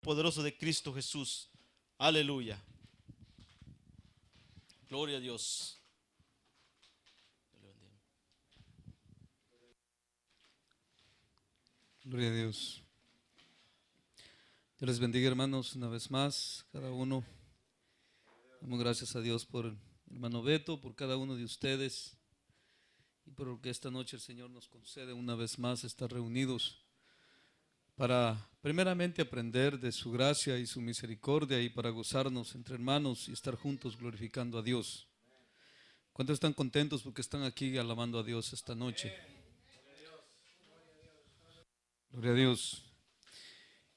Poderoso de Cristo Jesús. Aleluya. Gloria a Dios. Gloria a Dios. Dios les bendiga, hermanos, una vez más, cada uno. Damos gracias a Dios por el hermano Beto, por cada uno de ustedes y por lo que esta noche el Señor nos concede una vez más estar reunidos para primeramente aprender de su gracia y su misericordia y para gozarnos entre hermanos y estar juntos glorificando a Dios. ¿Cuántos están contentos porque están aquí alabando a Dios esta noche? Gloria a Dios.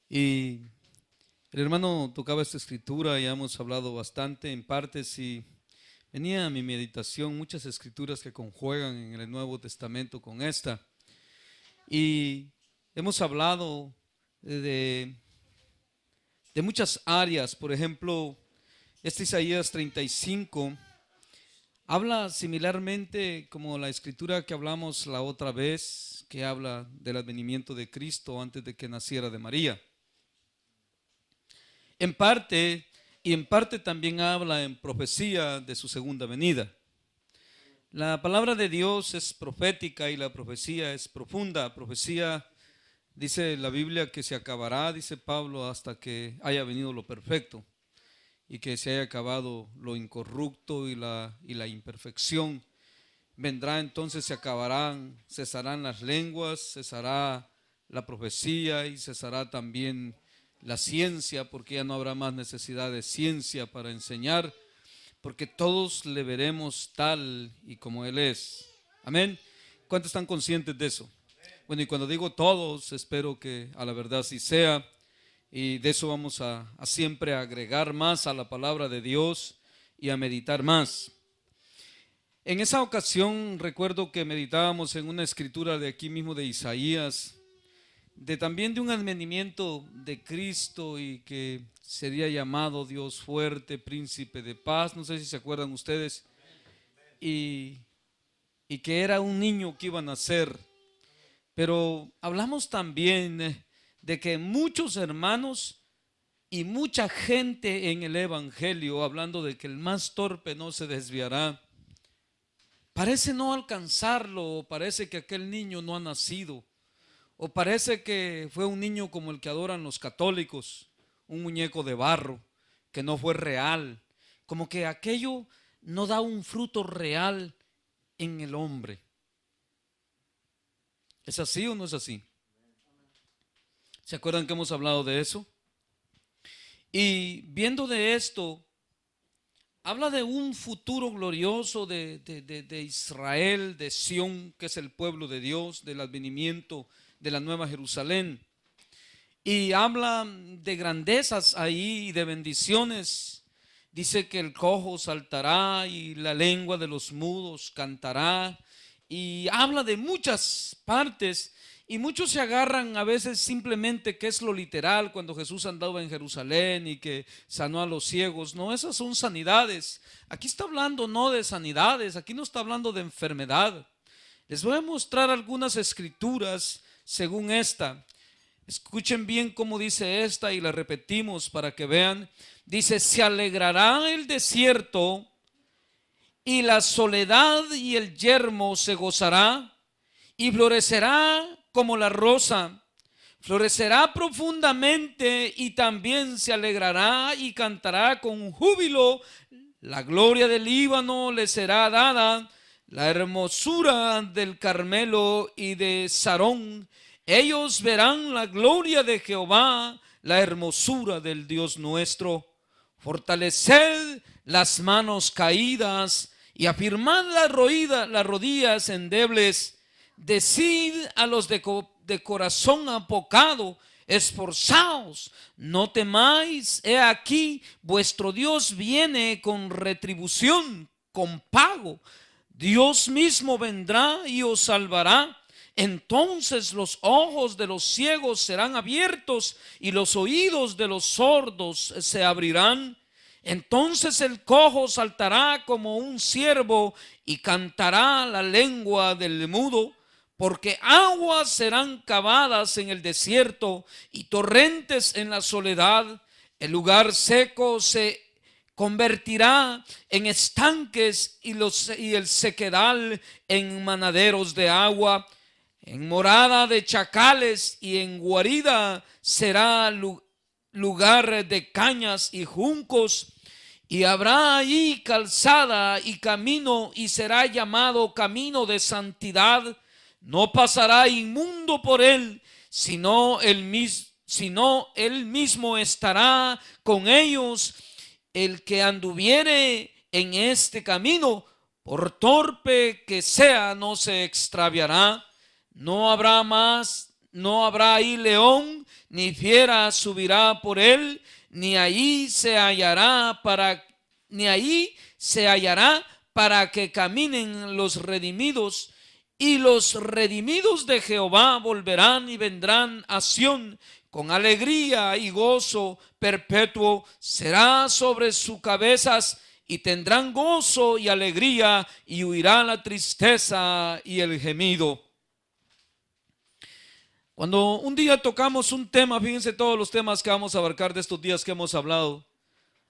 Y el hermano tocaba esta escritura, ya hemos hablado bastante en partes y venía a mi meditación muchas escrituras que conjuegan en el Nuevo Testamento con esta. Y hemos hablado de muchas áreas. Por ejemplo, este Isaías 35 habla similarmente como la escritura que hablamos la otra vez, que habla del advenimiento de Cristo antes de que naciera de María. En parte, y en parte también habla en profecía de su segunda venida. La palabra de Dios es profética y la profecía es profunda. Profecía, dice la Biblia, que se acabará, dice Pablo, hasta que haya venido lo perfecto y que se haya acabado lo incorrupto y la imperfección. Vendrá entonces, se acabarán, cesarán las lenguas, cesará la profecía y cesará también la ciencia, porque ya no habrá más necesidad de ciencia para enseñar, porque todos le veremos tal y como Él es. Amén. ¿Cuántos están conscientes de eso? Bueno, y cuando digo todos, espero que a la verdad sí sea, y de eso vamos a siempre agregar más a la palabra de Dios y a meditar más. En esa ocasión recuerdo que meditábamos en una escritura de aquí mismo de Isaías, también de un advenimiento de Cristo y que sería llamado Dios fuerte, príncipe de paz. No sé si se acuerdan ustedes. Y que era un niño que iba a nacer. Pero hablamos también de que muchos hermanos y mucha gente en el evangelio, hablando de que el más torpe no se desviará, parece no alcanzarlo, parece que aquel niño no ha nacido. O parece que fue un niño como el que adoran los católicos, un muñeco de barro, que no fue real. Como que aquello no da un fruto real en el hombre. ¿Es así o no es así? ¿Se acuerdan que hemos hablado de eso? Y viendo de esto, habla de un futuro glorioso de Israel, de Sión, que es el pueblo de Dios, del advenimiento de la Nueva Jerusalén, y habla de grandezas ahí y de bendiciones. Dice que el cojo saltará y la lengua de los mudos cantará, y habla de muchas partes, y muchos se agarran a veces simplemente que es lo literal, cuando Jesús andaba en Jerusalén y que sanó a los ciegos. No, esas son sanidades. Aquí está hablando no de sanidades, aquí no está hablando de enfermedad. Les voy a mostrar algunas escrituras según esta. Escuchen bien cómo dice esta y la repetimos para que vean. Dice: se alegrará el desierto y la soledad y el yermo se gozará y florecerá como la rosa. Florecerá profundamente y también se alegrará y cantará con júbilo. La gloria del Líbano le será dada, la hermosura del Carmelo y de Sarón. Ellos verán la gloria de Jehová, la hermosura del Dios nuestro. Fortaleced las manos caídas y afirmad las rodillas endebles. Decid a los de corazón apocado: esforzaos, no temáis, he aquí vuestro Dios viene con retribución, con pago. Dios mismo vendrá y os salvará. Entonces los ojos de los ciegos serán abiertos y los oídos de los sordos se abrirán. Entonces el cojo saltará como un ciervo y cantará la lengua del mudo, porque aguas serán cavadas en el desierto y torrentes en la soledad. El lugar seco se convertirá en estanques y el sequedal en manaderos de agua. En morada de chacales y en guarida será lugar de cañas y juncos. Y habrá allí calzada y camino, y será llamado camino de santidad. No pasará inmundo por él, sino él mismo estará con ellos. El que anduviere en este camino, por torpe que sea, no se extraviará. No habrá ahí león, ni fiera subirá por él, ni allí se hallará para que caminen los redimidos. Y los redimidos de Jehová volverán y vendrán a Sión con alegría y gozo perpetuo. Será sobre sus cabezas y tendrán gozo y alegría, y huirá la tristeza y el gemido. Cuando un día tocamos un tema, fíjense todos los temas que vamos a abarcar de estos días que hemos hablado.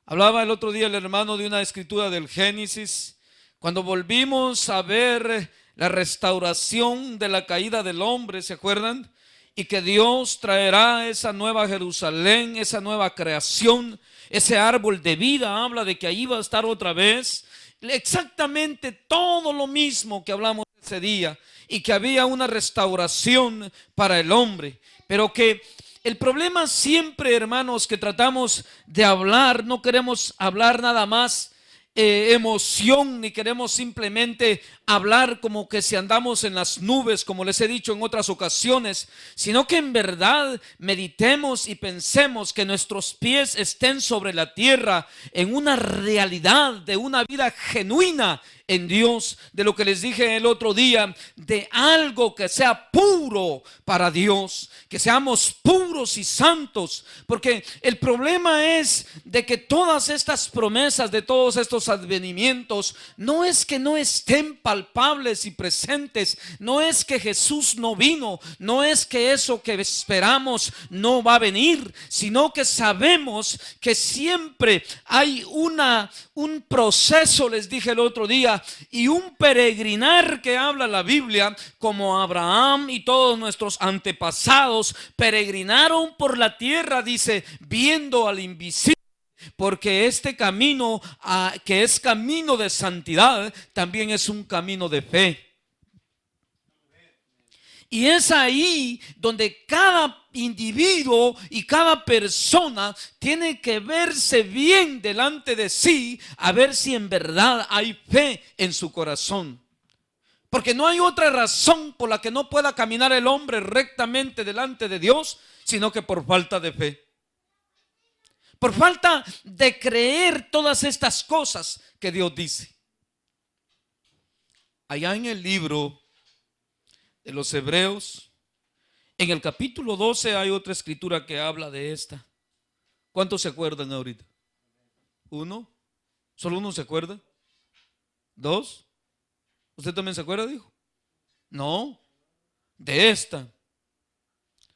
Hablaba el otro día el hermano de una escritura del Génesis, cuando volvimos a ver la restauración de la caída del hombre, ¿se acuerdan? Y que Dios traerá esa nueva Jerusalén, esa nueva creación, ese árbol de vida, habla de que ahí va a estar otra vez. Exactamente todo lo mismo que hablamos ese día, y que había una restauración para el hombre, pero que el problema siempre, hermanos, que tratamos de hablar, no queremos hablar nada más emoción, ni queremos simplemente hablar como que si andamos en las nubes, como les he dicho en otras ocasiones, sino que en verdad meditemos y pensemos que nuestros pies estén sobre la tierra, en una realidad de una vida genuina en Dios, de lo que les dije el otro día, de algo que sea puro para Dios, que seamos puros y santos, porque el problema es de que todas estas promesas, de todos estos advenimientos, no es que no estén palpables y presentes, no es que Jesús no vino, no es que eso que esperamos no va a venir, sino que sabemos que siempre hay un proceso, les dije el otro día, y un peregrinar que habla la Biblia, como Abraham y todos nuestros antepasados peregrinaron por la tierra, dice, viendo al invisible. Porque este camino, que es camino de santidad, también es un camino de fe. Y es ahí donde cada individuo y cada persona tiene que verse bien delante de sí, a ver si en verdad hay fe en su corazón. Porque no hay otra razón por la que no pueda caminar el hombre rectamente delante de Dios, sino que por falta de fe. Por falta de creer todas estas cosas que Dios dice. Allá en el libro de los Hebreos, en el capítulo 12 hay otra escritura que habla de esta. ¿Cuántos se acuerdan ahorita? ¿Uno? ¿Solo uno se acuerda? ¿Dos? ¿Usted también se acuerda, dijo? No, de esta.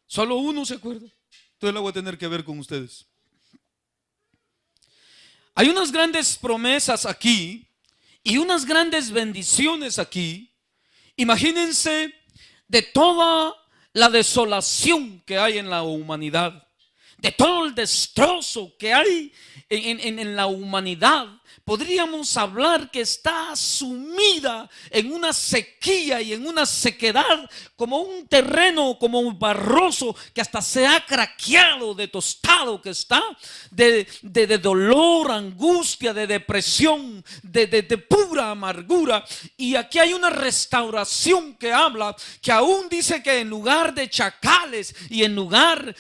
Solo uno se acuerda. Entonces la voy a tener que ver con ustedes. Hay unas grandes promesas aquí y unas grandes bendiciones aquí. Imagínense de toda la desolación que hay en la humanidad, de todo el destrozo que hay en la humanidad. Podríamos hablar que está sumida en una sequía y en una sequedad, como un terreno, como un barroso que hasta se ha craqueado de tostado que está, de dolor, angustia, de depresión, de pura amargura. Y aquí hay una restauración que habla, que aún dice que en lugar de chacales y en lugar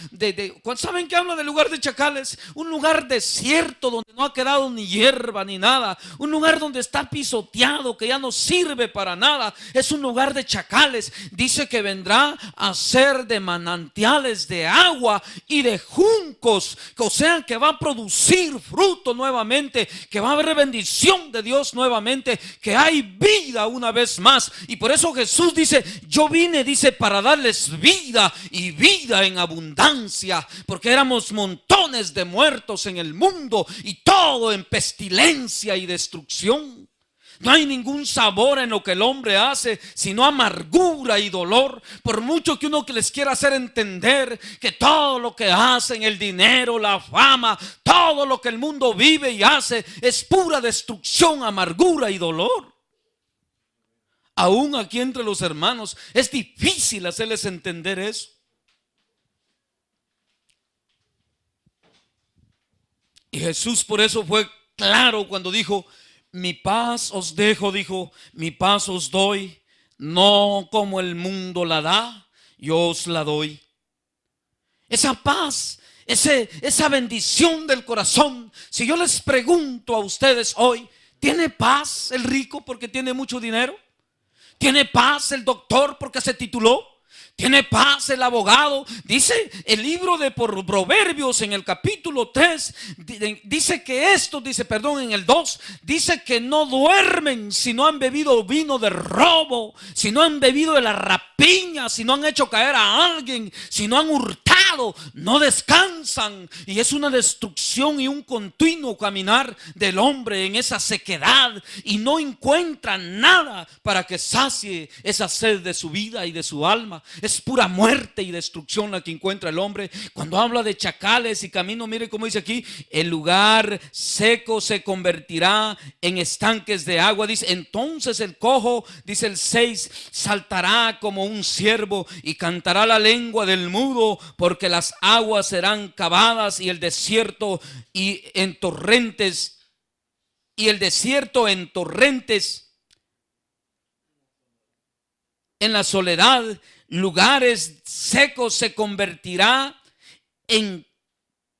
¿saben qué habla de lugar de chacales? Un lugar desierto donde no ha quedado ni hierba estorba ni nada. Un lugar donde está pisoteado, que ya no sirve para nada. Es un lugar de chacales. Dice que vendrá a ser de manantiales de agua y de juncos. O sea que va a producir fruto nuevamente, que va a haber bendición de Dios nuevamente, que hay vida una vez más. Y por eso Jesús dice, yo vine, dice, para darles vida y vida en abundancia, porque éramos montones de muertos en el mundo y todo en pestilencia y destrucción. No hay ningún sabor en lo que el hombre hace, sino amargura y dolor. Por mucho que uno que les quiera hacer entender que todo lo que hacen, el dinero, la fama, todo lo que el mundo vive y hace es pura destrucción, amargura y dolor. Aún aquí entre los hermanos es difícil hacerles entender eso. Y Jesús por eso fue claro cuando dijo, mi paz os dejo, dijo, mi paz os doy, no como el mundo la da, yo os la doy. Esa paz, esa bendición del corazón. Si yo les pregunto a ustedes hoy, ¿tiene paz el rico porque tiene mucho dinero? ¿Tiene paz el doctor porque se tituló? ¿Tiene paz el abogado? Dice el libro de Proverbios en el capítulo 3, dice que esto, en el 2, dice que no duermen si no han bebido vino de robo, si no han bebido de la rapiña, si no han hecho caer a alguien, si no han hurtado, no descansan. Y es una destrucción y un continuo caminar del hombre en esa sequedad y no encuentra nada para que sacie esa sed de su vida y de su alma. Es pura muerte y destrucción la que encuentra el hombre. Cuando habla de chacales y camino, mire cómo dice aquí, el lugar seco se convertirá en estanques de agua. Dice, entonces el cojo, dice el 6, saltará como un ciervo y cantará la lengua del mudo, porque las aguas serán cavadas y el desierto en torrentes en la soledad. Lugares secos se convertirá en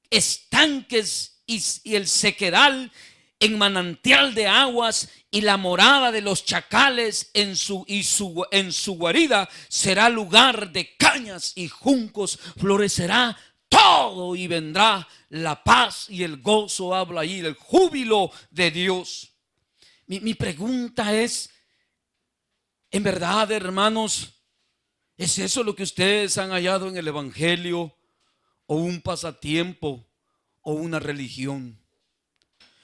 estanques y el sequedal en manantial de aguas, y la morada de los chacales en su guarida será lugar de cañas y juncos. Florecerá todo y vendrá la paz y el gozo, habla ahí, el júbilo de Dios. Mi pregunta es, en verdad, hermanos, ¿es eso lo que ustedes han hallado en el evangelio, o un pasatiempo, o una religión?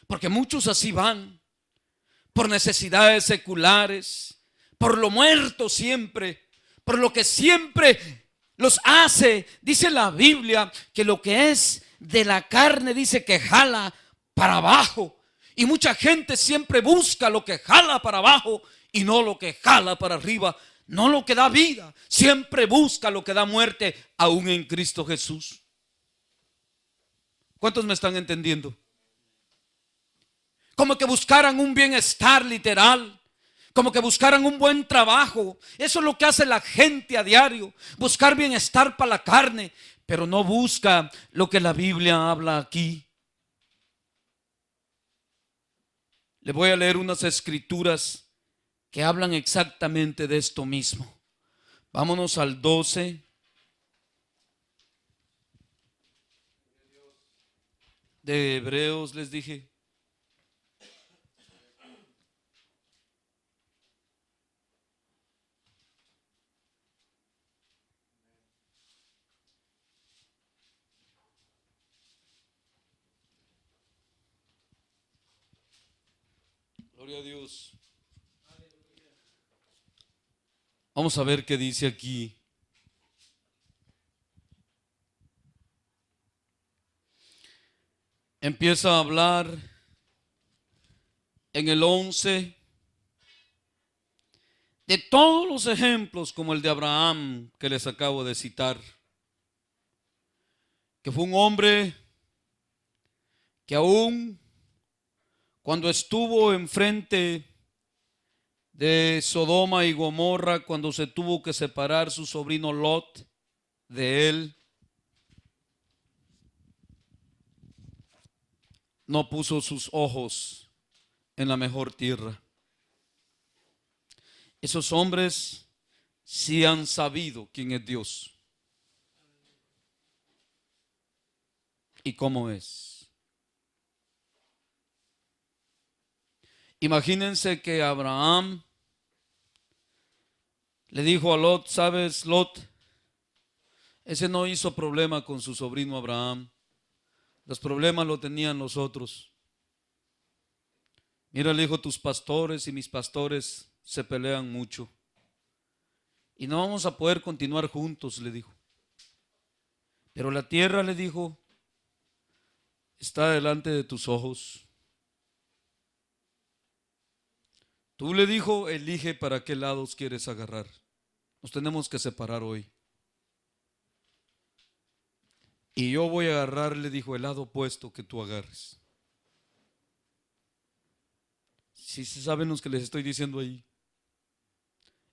Porque muchos así van, por necesidades seculares, por lo muerto siempre, por lo que siempre los hace. Dice la Biblia que lo que es de la carne, dice que jala para abajo. Y mucha gente siempre busca lo que jala para abajo y no lo que jala para arriba. No lo que da vida, siempre busca lo que da muerte, aún en Cristo Jesús. ¿Cuántos me están entendiendo? Como que buscaran un bienestar literal, como que buscaran un buen trabajo. Eso es lo que hace la gente a diario, buscar bienestar para la carne, pero no busca lo que la Biblia habla aquí. Le voy a leer unas escrituras que hablan exactamente de esto mismo. Vámonos al 12. De Hebreos, les dije. Gloria a Dios. Vamos a ver qué dice aquí. Empieza a hablar en el 11 de todos los ejemplos, como el de Abraham que les acabo de citar, que fue un hombre que aún cuando estuvo enfrente de Sodoma y Gomorra, cuando se tuvo que separar su sobrino Lot de él, no puso sus ojos en la mejor tierra. Esos hombres sí han sabido quién es Dios y cómo es. Imagínense que Abraham le dijo a Lot: ¿sabes, Lot? Ese no hizo problema con su sobrino Abraham. Los problemas lo tenían los otros. Mira, le dijo, tus pastores y mis pastores se pelean mucho y no vamos a poder continuar juntos, le dijo. Pero la tierra, le dijo, está delante de tus ojos. Tú, le dijo, elige para qué lados quieres agarrar. Nos tenemos que separar hoy. Y yo voy a agarrar, le dijo, el lado opuesto que tú agarres. Si se saben los que les estoy diciendo ahí.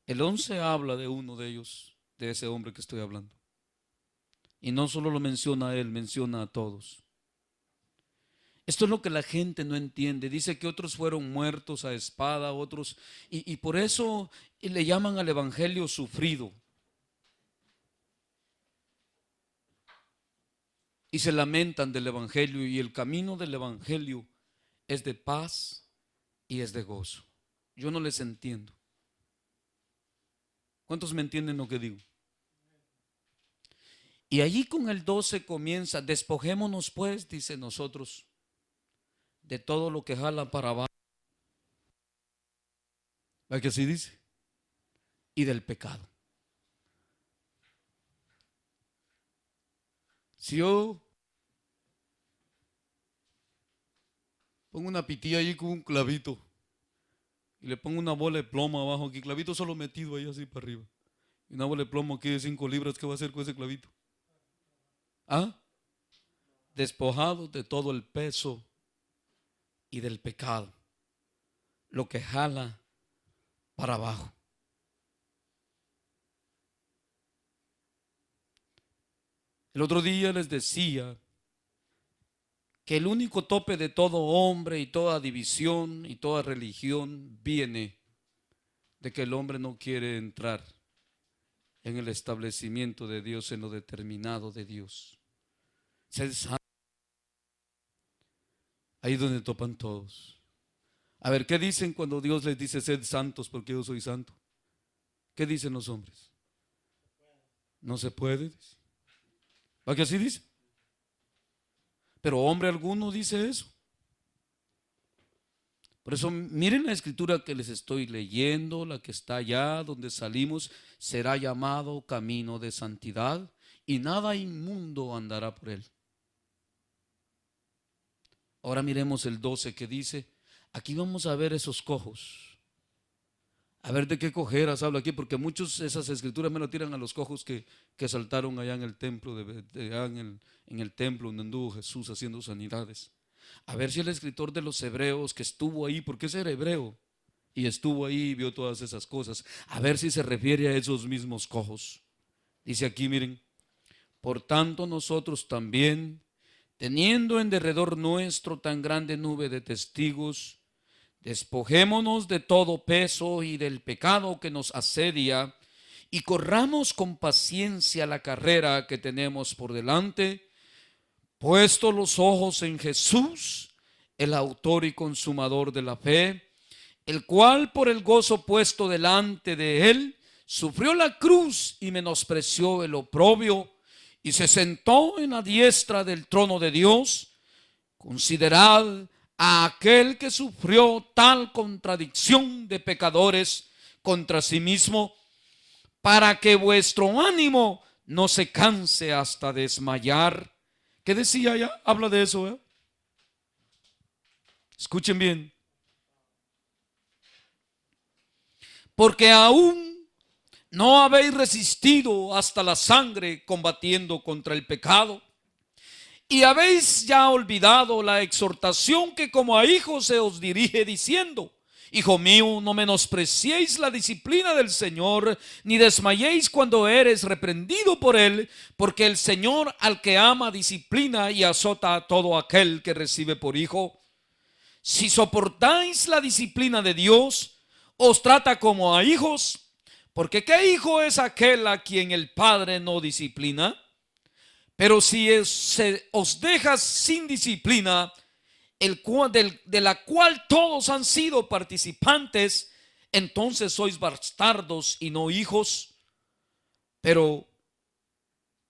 El 11 habla de uno de ellos, de ese hombre que estoy hablando. Y no solo lo menciona a él, menciona a todos. Esto es lo que la gente no entiende. Dice que otros fueron muertos a espada, otros, y por eso le llaman al evangelio sufrido. Y se lamentan del evangelio, y el camino del evangelio es de paz y es de gozo. Yo no les entiendo. ¿Cuántos me entienden lo que digo? Y allí con el 12 comienza: despojémonos pues, dice, nosotros de todo lo que jala para abajo. ¿La que así dice? Y del pecado. Si yo pongo una pitilla allí con un clavito y le pongo una bola de plomo abajo aquí, clavito solo metido ahí así para arriba, y una bola de plomo aquí de 5 libras, ¿qué va a hacer con ese clavito? ¿Ah? Despojado de todo el peso y del pecado, lo que jala para abajo. El otro día les decía que el único tope de todo hombre y toda división y toda religión viene de que el hombre no quiere entrar en el establecimiento de Dios, en lo determinado de Dios. Ahí es donde topan todos. A ver, ¿qué dicen cuando Dios les dice sed santos porque yo soy santo? ¿Qué dicen los hombres? No se puede. ¿Va que así dice? Pero hombre alguno dice eso. Por eso miren la escritura que les estoy leyendo, la que está allá donde salimos: será llamado camino de santidad y nada inmundo andará por él. Ahora miremos el 12 que dice, aquí vamos a ver esos cojos. A ver de qué cojeras habla aquí, porque muchos esas escrituras me lo tiran a los cojos que saltaron allá en el templo, en el templo donde anduvo Jesús haciendo sanidades. A ver si el escritor de los hebreos que estuvo ahí, porque ese era hebreo, y estuvo ahí y vio todas esas cosas, a ver si se refiere a esos mismos cojos. Dice aquí, miren, por tanto nosotros también, teniendo en derredor nuestro tan grande nube de testigos, despojémonos de todo peso y del pecado que nos asedia y corramos con paciencia la carrera que tenemos por delante, puesto los ojos en Jesús, el autor y consumador de la fe, el cual por el gozo puesto delante de él sufrió la cruz y menospreció el oprobio y se sentó en la diestra del trono de Dios. Considerad a aquel que sufrió tal contradicción de pecadores contra sí mismo, para que vuestro ánimo no se canse hasta desmayar. ¿Qué decía ya? Habla de eso, ¿eh? Escuchen bien. Porque aún no habéis resistido hasta la sangre combatiendo contra el pecado, y habéis ya olvidado la exhortación que como a hijos se os dirige diciendo: hijo mío, no menospreciéis la disciplina del Señor, ni desmayéis cuando eres reprendido por él, porque el Señor al que ama disciplina y azota a todo aquel que recibe por hijo. si soportáis la disciplina de Dios, os trata como a hijos, porque ¿qué hijo es aquel a quien el Padre no disciplina? Pero si os deja sin disciplina, de la cual todos han sido participantes, entonces sois bastardos y no hijos. Pero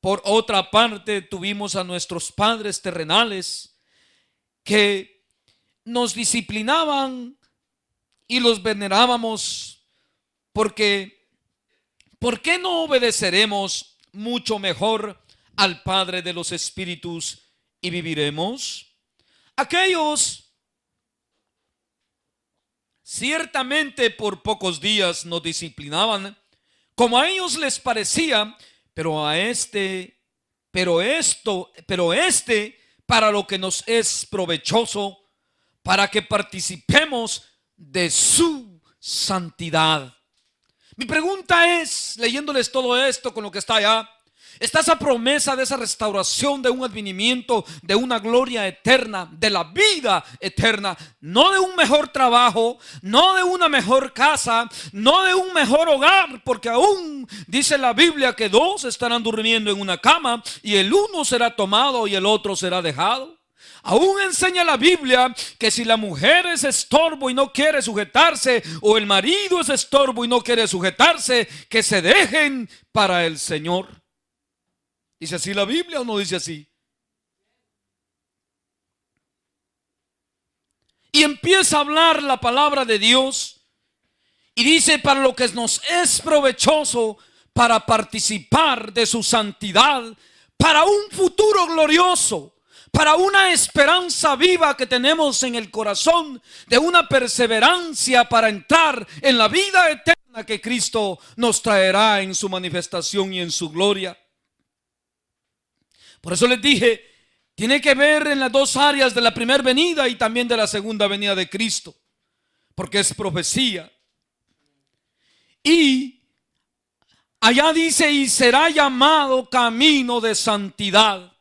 por otra parte tuvimos a nuestros padres terrenales que nos disciplinaban y los venerábamos, porque ¿por qué no obedeceremos mucho mejor al Padre de los Espíritus y viviremos? Aquellos ciertamente por pocos días nos disciplinaban como a ellos les parecía, pero este para lo que nos es provechoso, para que participemos de su santidad. Mi pregunta es, leyéndoles todo esto con lo que está allá, está esa promesa de esa restauración, de un advenimiento, de una gloria eterna, de la vida eterna, no de un mejor trabajo, no de una mejor casa, no de un mejor hogar, porque aún dice la Biblia que dos estarán durmiendo en una cama y el uno será tomado y el otro será dejado. Aún enseña la Biblia que si la mujer es estorbo y no quiere sujetarse, o el marido es estorbo y no quiere sujetarse, que se dejen para el Señor. ¿Dice así la Biblia o no dice así? Y empieza a hablar la palabra de Dios y dice: para lo que nos es provechoso, para participar de su santidad, para un futuro glorioso, para una esperanza viva que tenemos en el corazón, de una perseverancia para entrar en la vida eterna que Cristo nos traerá en su manifestación y en su gloria. Por eso les dije, tiene que ver en las dos áreas de la primera venida y también de la segunda venida de Cristo, porque es profecía. Y allá dice: y será llamado camino de santidad,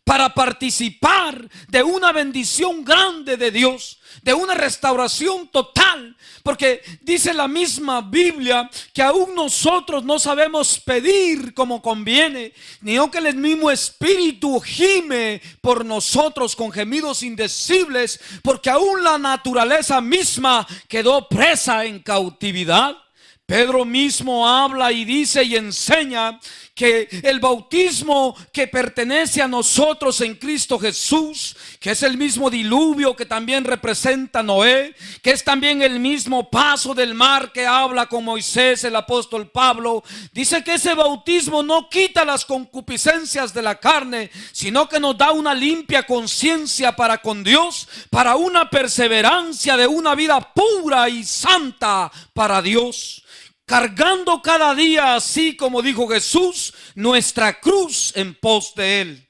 para participar de una bendición grande de Dios, de una restauración total. Porque dice la misma Biblia que aún nosotros no sabemos pedir como conviene, ni aunque el mismo Espíritu gime por nosotros con gemidos indecibles, porque aún la naturaleza misma quedó presa en cautividad. Pedro mismo habla y dice y enseña que el bautismo que pertenece a nosotros en Cristo Jesús, que es el mismo diluvio que también representa Noé, que es también el mismo paso del mar que habla con Moisés el apóstol Pablo, dice que ese bautismo no quita las concupiscencias de la carne, sino que nos da una limpia conciencia para con Dios, para una perseverancia de una vida pura y santa para Dios, cargando cada día, así como dijo Jesús, nuestra cruz en pos de Él.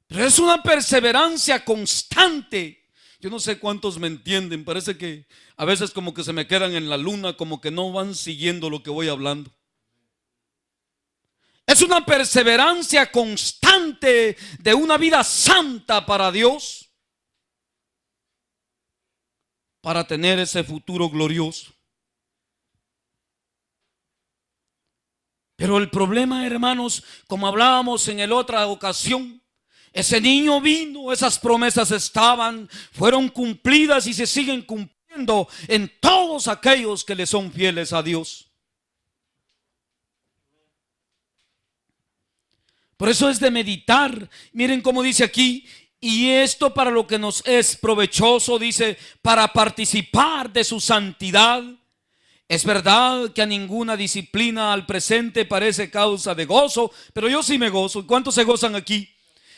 Pero es una perseverancia constante. Yo no sé cuántos me entienden, parece que a veces como que se me quedan en la luna, como que no van siguiendo lo que voy hablando. Es una perseverancia constante de una vida santa para Dios, para tener ese futuro glorioso. Pero el problema, hermanos, como hablábamos en la otra ocasión, ese niño vino, esas promesas estaban, fueron cumplidas y se siguen cumpliendo en todos aquellos que le son fieles a Dios. Por eso es de meditar. Miren cómo dice aquí: y esto para lo que nos es provechoso, dice, para participar de su santidad. Es verdad que a ninguna disciplina al presente parece causa de gozo, pero yo sí me gozo. ¿Y cuántos se gozan aquí?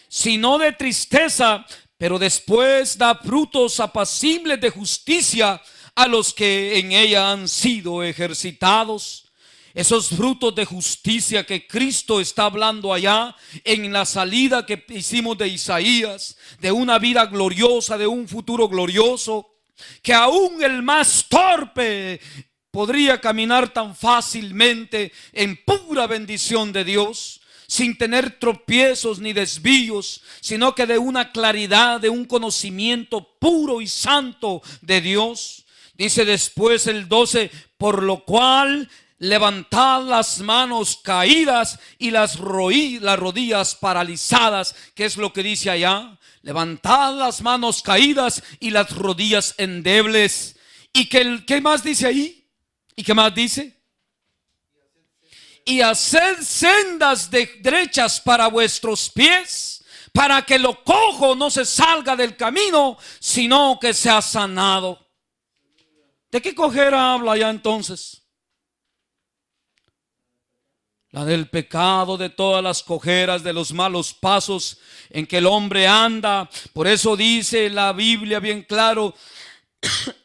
Sino de tristeza, pero después da frutos apacibles de justicia a los que en ella han sido ejercitados. Esos frutos de justicia que Cristo está hablando allá en la salida que hicimos de Isaías, de una vida gloriosa, de un futuro glorioso, que aún el más torpe podría caminar tan fácilmente en pura bendición de Dios. sin tener tropiezos ni desvíos, sino que de una claridad, de un conocimiento puro y santo de Dios. Dice después el 12, por lo cual levantad las manos caídas y las rodillas paralizadas. ¿Qué es lo que dice allá? Levantad las manos caídas y las rodillas endebles. ¿Y qué más dice ahí? ¿Y qué más dice? Y haced sendas derechas para vuestros pies, para que lo cojo no se salga del camino, sino que sea sanado. ¿De qué cojera habla ya entonces? La del pecado, de todas las cojeras, de los malos pasos en que el hombre anda. Por eso dice la Biblia bien claro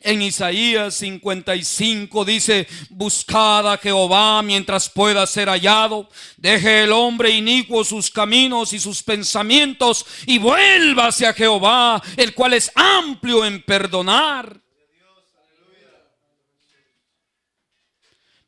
en Isaías 55, dice: buscad a Jehová mientras pueda ser hallado, deje el hombre inicuo sus caminos y sus pensamientos, y vuélvase a Jehová, el cual es amplio en perdonar.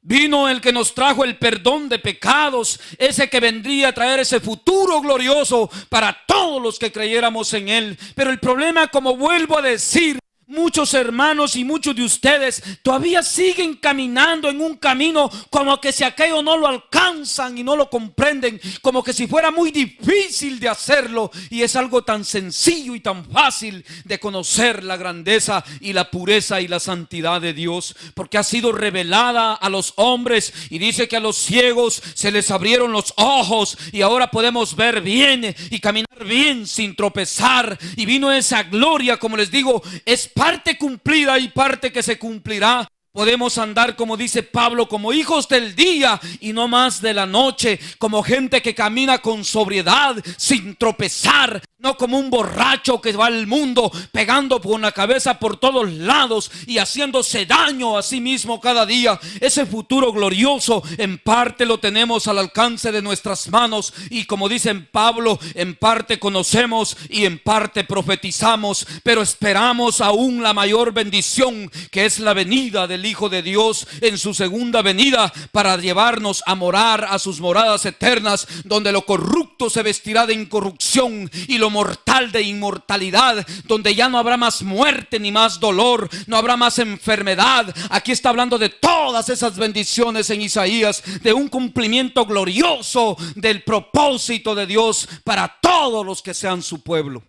Vino el que nos trajo el perdón de pecados, ese que vendría a traer ese futuro glorioso para todos los que creyéramos en él. Pero el problema, como vuelvo a decir, muchos hermanos y muchos de ustedes todavía siguen caminando en un camino como que si aquello no lo alcanzan y no lo comprenden, como que si fuera muy difícil de hacerlo, y es algo tan sencillo y tan fácil de conocer la grandeza y la pureza y la santidad de Dios, porque ha sido revelada a los hombres. Y dice que a los ciegos se les abrieron los ojos y ahora podemos ver bien y caminar bien sin tropezar. Y vino esa gloria, como les digo, es parte cumplida y parte que se cumplirá. Podemos andar, como dice Pablo, como hijos del día y no más de la noche, como gente que camina con sobriedad, sin tropezar, no como un borracho que va al mundo pegando con la cabeza por todos lados y haciéndose daño a sí mismo cada día. Ese futuro glorioso en parte lo tenemos al alcance de nuestras manos, y como dice Pablo, en parte conocemos y en parte profetizamos, pero esperamos aún la mayor bendición, que es la venida del Hijo de Dios en su segunda venida, para llevarnos a morar a sus moradas eternas, donde lo corrupto se vestirá de incorrupción y lo mortal de inmortalidad, donde ya no habrá más muerte ni más dolor, no habrá más enfermedad. Aquí está hablando de todas esas bendiciones en Isaías, de un cumplimiento glorioso del propósito de Dios para todos los que sean su pueblo.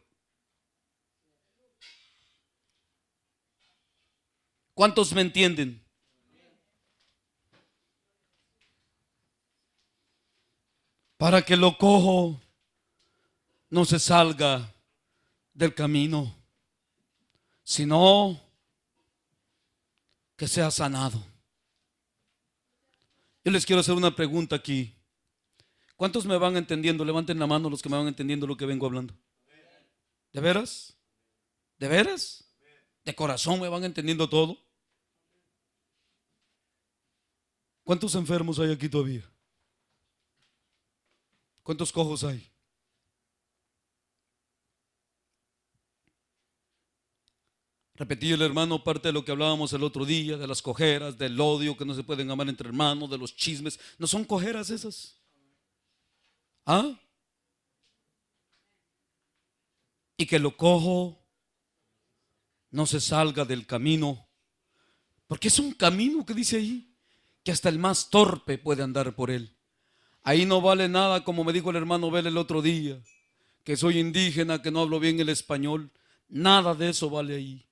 ¿Cuántos me entienden? Para que lo cojo no se salga del camino, sino que sea sanado. Yo les quiero hacer una pregunta aquí. ¿Cuántos me van entendiendo? Levanten la mano los que me van entendiendo lo que vengo hablando. ¿De veras? ¿De veras? ¿De corazón me van entendiendo todo? ¿Cuántos enfermos hay aquí todavía? ¿Cuántos cojos hay? Repetí el hermano parte de lo que hablábamos el otro día, de las cojeras, del odio, que no se pueden amar entre hermanos, de los chismes. ¿No son cojeras esas? ¿Ah? Y que lo cojo no se salga del camino, porque es un camino que dice ahí que hasta el más torpe puede andar por él. Ahí no vale nada, como me dijo el hermano Bel el otro día, que soy indígena, que no hablo bien el español. Nada de eso vale ahí.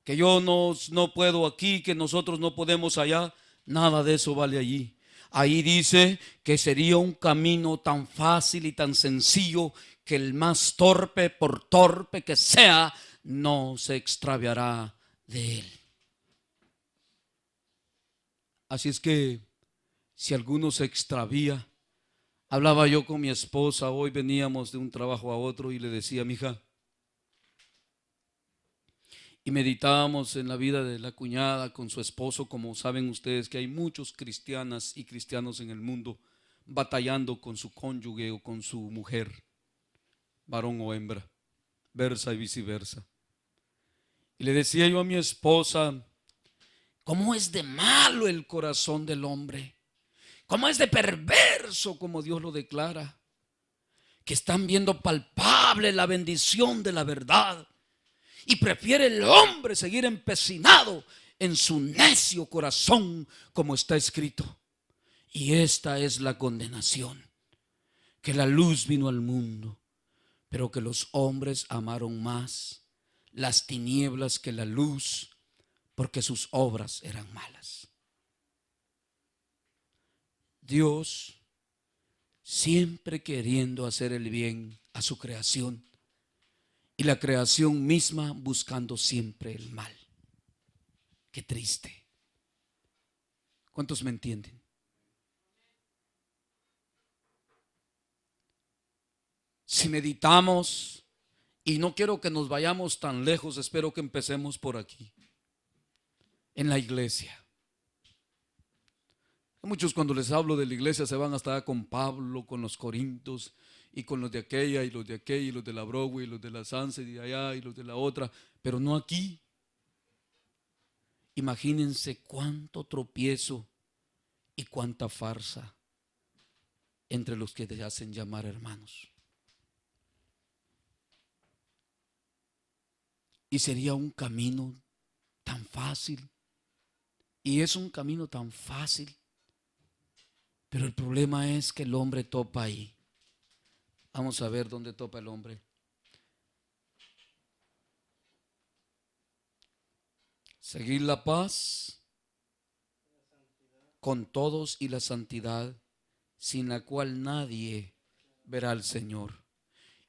Que yo no puedo aquí, que nosotros no podemos allá. Nada de eso vale allí. Ahí dice que sería un camino tan fácil y tan sencillo que el más torpe, por torpe que sea, no se extraviará de él. Así es que si alguno se extravía, hablaba yo con mi esposa, hoy veníamos de un trabajo a otro y le decía: mija, y meditábamos en la vida de la cuñada con su esposo. Como saben ustedes que hay muchos cristianas y cristianos en el mundo batallando con su cónyuge o con su mujer, varón o hembra, versa y viceversa. Y le decía yo a mi esposa: ¿cómo es de malo el corazón del hombre? ¿Cómo es de perverso, como Dios lo declara? que están viendo palpable la bendición de la verdad, y prefiere el hombre seguir empecinado en su necio corazón, como está escrito. Y esta es la condenación, que la luz vino al mundo, pero que los hombres amaron más las tinieblas que la luz, porque sus obras eran malas. Dios, siempre queriendo hacer el bien a su creación, y la creación misma buscando siempre el mal. Qué triste. ¿Cuántos me entienden? Si meditamos, y no quiero que nos vayamos tan lejos, espero que empecemos por aquí, en la iglesia. Muchos, cuando les hablo de la iglesia, se van hasta con Pablo, con los Corintios, y con los de aquella, y los de aquella, y los de la Broadway, y los de la Sunset, y de allá, y los de la otra, pero no aquí. Imagínense cuánto tropiezo y cuánta farsa entre los que se hacen llamar hermanos. Y sería un camino tan fácil, y es un camino tan fácil, pero el problema es que el hombre topa ahí. Vamos a ver dónde topa el hombre. Seguir la paz con todos y la santidad, sin la cual nadie verá al Señor.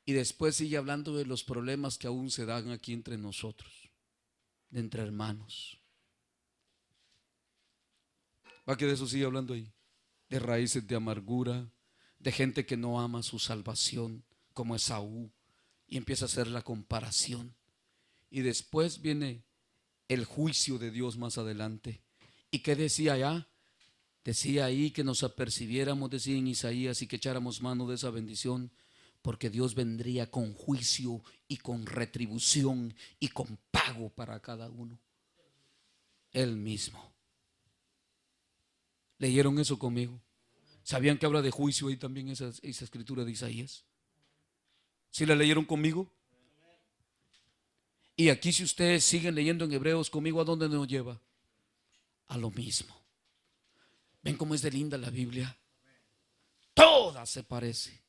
Y después sigue hablando de los problemas que aún se dan aquí entre nosotros, de entre hermanos. ¿Va que de eso sigue hablando ahí? De raíces de amargura, de gente que no ama su salvación, como Esaú, y empieza a hacer la comparación. Y después viene el juicio de Dios más adelante. ¿Y qué decía allá? Decía ahí que nos apercibiéramos, decía en Isaías, y que echáramos mano de esa bendición, porque Dios vendría con juicio y con retribución y con pago para cada uno. Él mismo. ¿Leyeron eso conmigo? ¿Sabían que habla de juicio ahí también esa escritura de Isaías? ¿Sí la leyeron conmigo? Y aquí, si ustedes siguen leyendo en Hebreos conmigo, ¿a dónde nos lleva? A lo mismo. ¿Ven cómo es de linda la Biblia? Toda se parece.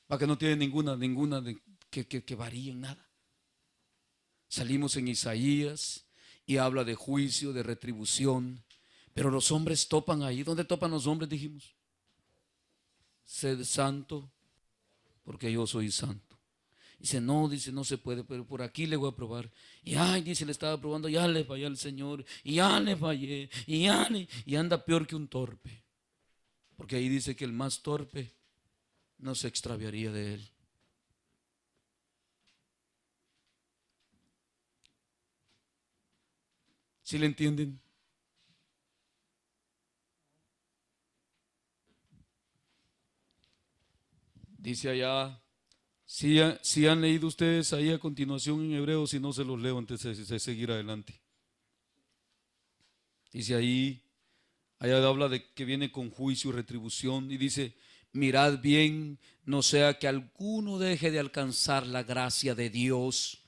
Para que no tiene ninguna que varíe en nada. Salimos en Isaías y habla de juicio, de retribución. Pero los hombres topan ahí. ¿Dónde topan los hombres? Dijimos: sed santo, porque yo soy santo. Dice, no se puede, pero por aquí le voy a probar. Y ay, dice, le estaba probando, ya le fallé al Señor, y ya le fallé, y anda peor que un torpe. Porque ahí dice que el más torpe no se extraviaría de él. ¿Sí le entienden? Dice allá, si han leído ustedes ahí a continuación en Hebreos, si no se los leo antes de seguir adelante. Dice ahí, allá habla de que viene con juicio y retribución, y dice, mirad bien, no sea que alguno deje de alcanzar la gracia de Dios.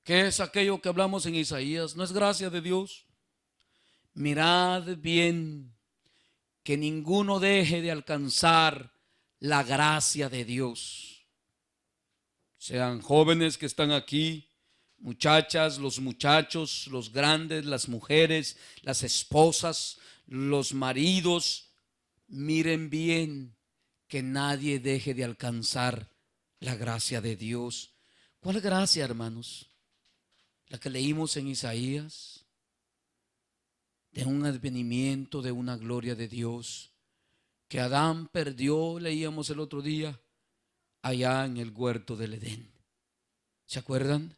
¿Qué es aquello que hablamos en Isaías? ¿No es gracia de Dios? Mirad bien, que ninguno deje de alcanzar la gracia de Dios. Sean jóvenes que están aquí, muchachas, los muchachos, los grandes, las mujeres, las esposas, los maridos, miren bien que nadie deje de alcanzar la gracia de Dios. ¿Cuál gracia, hermanos? La que leímos en Isaías, de un advenimiento, de una gloria de Dios, que Adán perdió, leíamos el otro día, allá en el huerto del Edén. ¿Se acuerdan?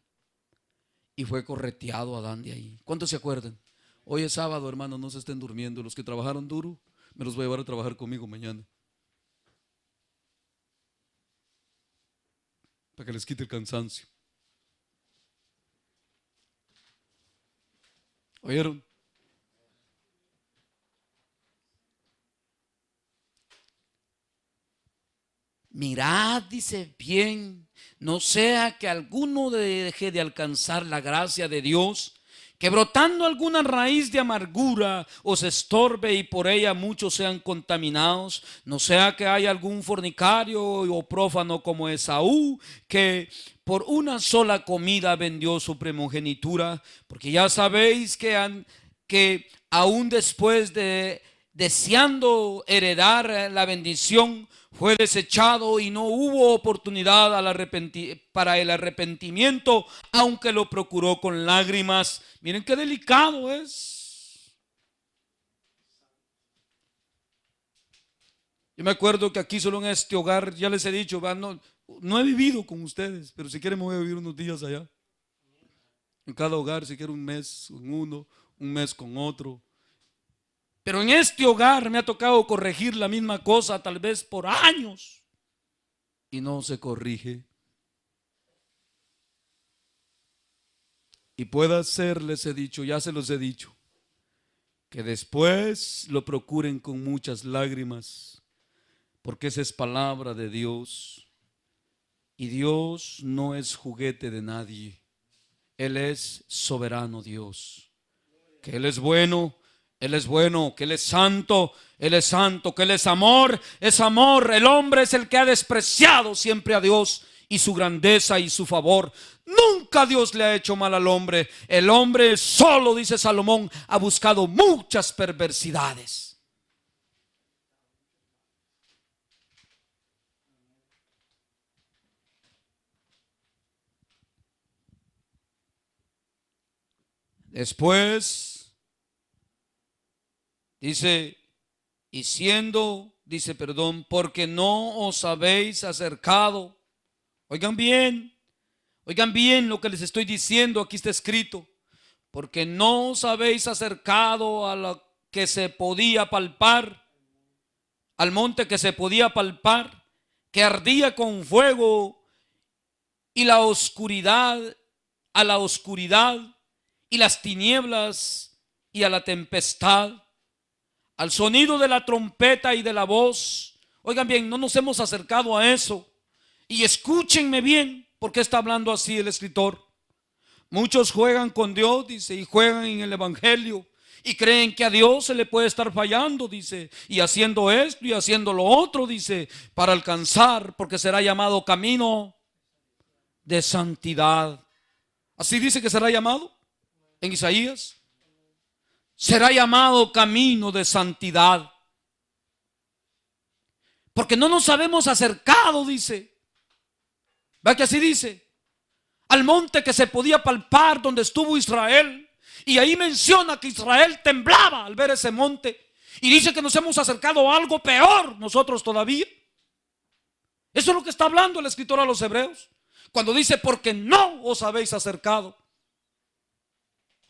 Y fue correteado Adán de ahí. ¿Cuántos se acuerdan? Hoy es sábado, hermanos, no se estén durmiendo. Los que trabajaron duro, me los voy a llevar a trabajar conmigo mañana, para que les quite el cansancio. ¿Oyeron? mirad, dice, bien, no sea que alguno deje de alcanzar la gracia de Dios, que brotando alguna raíz de amargura os estorbe y por ella muchos sean contaminados, no sea que haya algún fornicario o prófano como Esaú, que por una sola comida vendió su primogenitura, porque ya sabéis que aún después de deseando heredar la bendición, fue desechado y no hubo oportunidad para el arrepentimiento, aunque lo procuró con lágrimas. Miren qué delicado es. Yo me acuerdo que aquí solo en este hogar, ya les he dicho, no he vivido con ustedes, pero si quieren me voy a vivir unos días allá. En cada hogar, si quiero un mes con uno, un mes con otro. Pero en este hogar me ha tocado corregir la misma cosa tal vez por años y no se corrige. Y puede ser, les he dicho, ya se los he dicho, que después lo procuren con muchas lágrimas, porque esa es palabra de Dios. Y Dios no es juguete de nadie. Él es soberano Dios. Que Él es bueno. Él es bueno, que Él es santo, Él es santo, que Él es amor, es amor. El hombre es el que ha despreciado siempre a Dios y su grandeza y su favor. Nunca Dios le ha hecho mal al hombre. El hombre solo, dice Salomón, ha buscado muchas perversidades. Después dice, porque no os habéis acercado. Oigan bien lo que les estoy diciendo, aquí está escrito. Porque no os habéis acercado a lo que se podía palpar, al monte que se podía palpar, que ardía con fuego, y la oscuridad, a la oscuridad, y las tinieblas, y a la tempestad, al sonido de la trompeta y de la voz. Oigan bien, no nos hemos acercado a eso. Y escúchenme bien, porque está hablando así el escritor. Muchos juegan con Dios, dice, y juegan en el evangelio, y creen que a Dios se le puede estar fallando, dice, y haciendo esto y haciendo lo otro, dice, para alcanzar, porque será llamado camino de santidad. Así dice que será llamado en Isaías. Será llamado camino de santidad. Porque no nos habemos acercado, dice. ¿Ve que así dice? Al monte que se podía palpar donde estuvo Israel. Y ahí menciona que Israel temblaba al ver ese monte. Y dice que nos hemos acercado a algo peor nosotros todavía. Eso es lo que está hablando el escritor a los hebreos. Cuando dice, porque no os habéis acercado.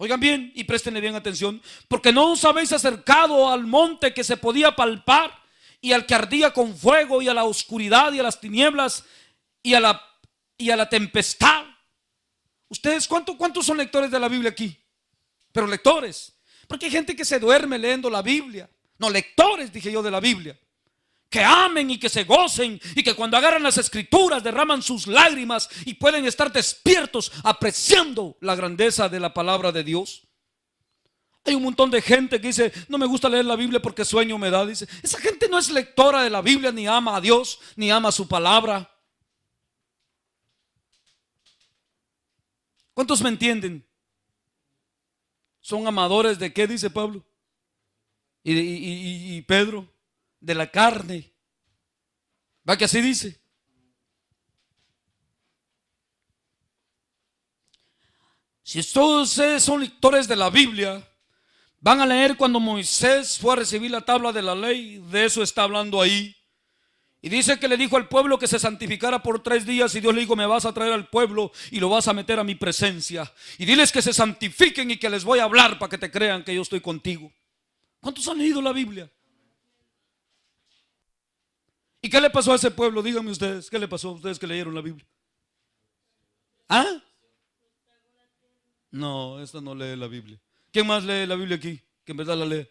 Oigan bien y préstenle bien atención, porque no os habéis acercado al monte que se podía palpar y al que ardía con fuego y a la oscuridad y a las tinieblas y a la tempestad. ¿Ustedes cuántos son lectores de la Biblia aquí? Pero lectores, porque hay gente que se duerme leyendo la Biblia. No, lectores, dije yo, de la Biblia. Que amen y que se gocen y que cuando agarran las escrituras derraman sus lágrimas y pueden estar despiertos apreciando la grandeza de la palabra de Dios. Hay un montón de gente que dice, no me gusta leer la Biblia porque sueño me da. Dice, esa gente no es lectora de la Biblia, ni ama a Dios, ni ama su palabra. ¿Cuántos me entienden? ¿Son amadores de qué, dice Pablo? Y Pedro, de la carne. ¿Va que así dice? Si todos ustedes son lectores de la Biblia, van a leer cuando Moisés fue a recibir la tabla de la ley. De eso está hablando ahí. Y dice que le dijo al pueblo que se santificara por 3 días. Y Dios le dijo, me vas a traer al pueblo y lo vas a meter a mi presencia. Y diles que se santifiquen y que les voy a hablar para que te crean que yo estoy contigo. ¿Cuántos han leído la Biblia? ¿Y qué le pasó a ese pueblo? Díganme ustedes, ¿qué le pasó a ustedes que leyeron la Biblia? ¿Ah? No, esta no lee la Biblia. ¿Quién más lee la Biblia aquí? Que en verdad la lee.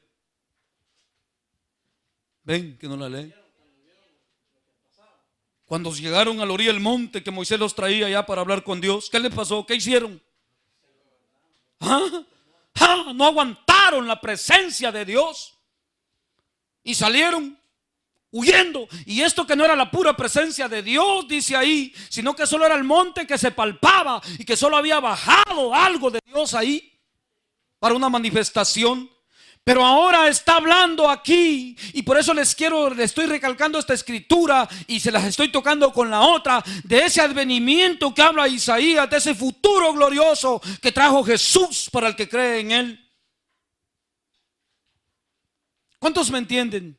¿Ven que no la lee? Cuando llegaron a la orilla del monte que Moisés los traía ya para hablar con Dios, ¿qué les pasó? ¿Qué hicieron? ¿Ah? ¿Ah? No aguantaron la presencia de Dios y salieron huyendo. Y esto que no era la pura presencia de Dios, dice ahí, sino que solo era el monte que se palpaba y que solo había bajado algo de Dios ahí para una manifestación. Pero ahora está hablando aquí, y por eso les estoy recalcando esta escritura y se las estoy tocando con la otra, de ese advenimiento que habla Isaías, de ese futuro glorioso que trajo Jesús para el que cree en él. ¿Cuántos me entienden?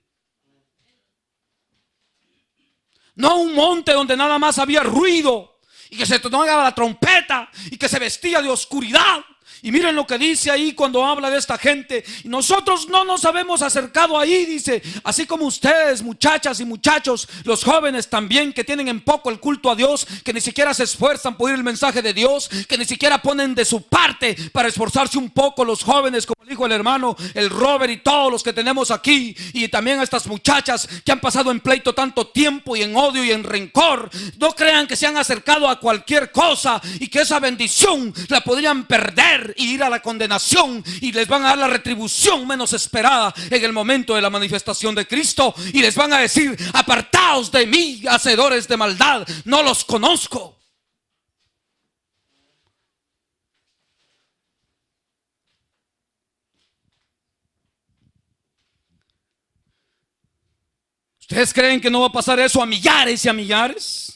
No un monte donde nada más había ruido y que se tocaba la trompeta y que se vestía de oscuridad. Y miren lo que dice ahí cuando habla de esta gente. Nosotros no nos habemos acercado ahí, dice, así como ustedes, muchachas y muchachos, los jóvenes también, que tienen en poco el culto a Dios, que ni siquiera se esfuerzan por oír el mensaje de Dios, que ni siquiera ponen de su parte para esforzarse un poco. Los jóvenes, como dijo el hermano, el Robert, y todos los que tenemos aquí, y también a estas muchachas que han pasado en pleito tanto tiempo y en odio y en rencor, no crean que se han acercado a cualquier cosa y que esa bendición la podrían perder y ir a la condenación, y les van a dar la retribución menos esperada en el momento de la manifestación de Cristo, y les van a decir: apartaos de mí, hacedores de maldad, no los conozco. ¿Ustedes creen que no va a pasar eso a millares y a millares?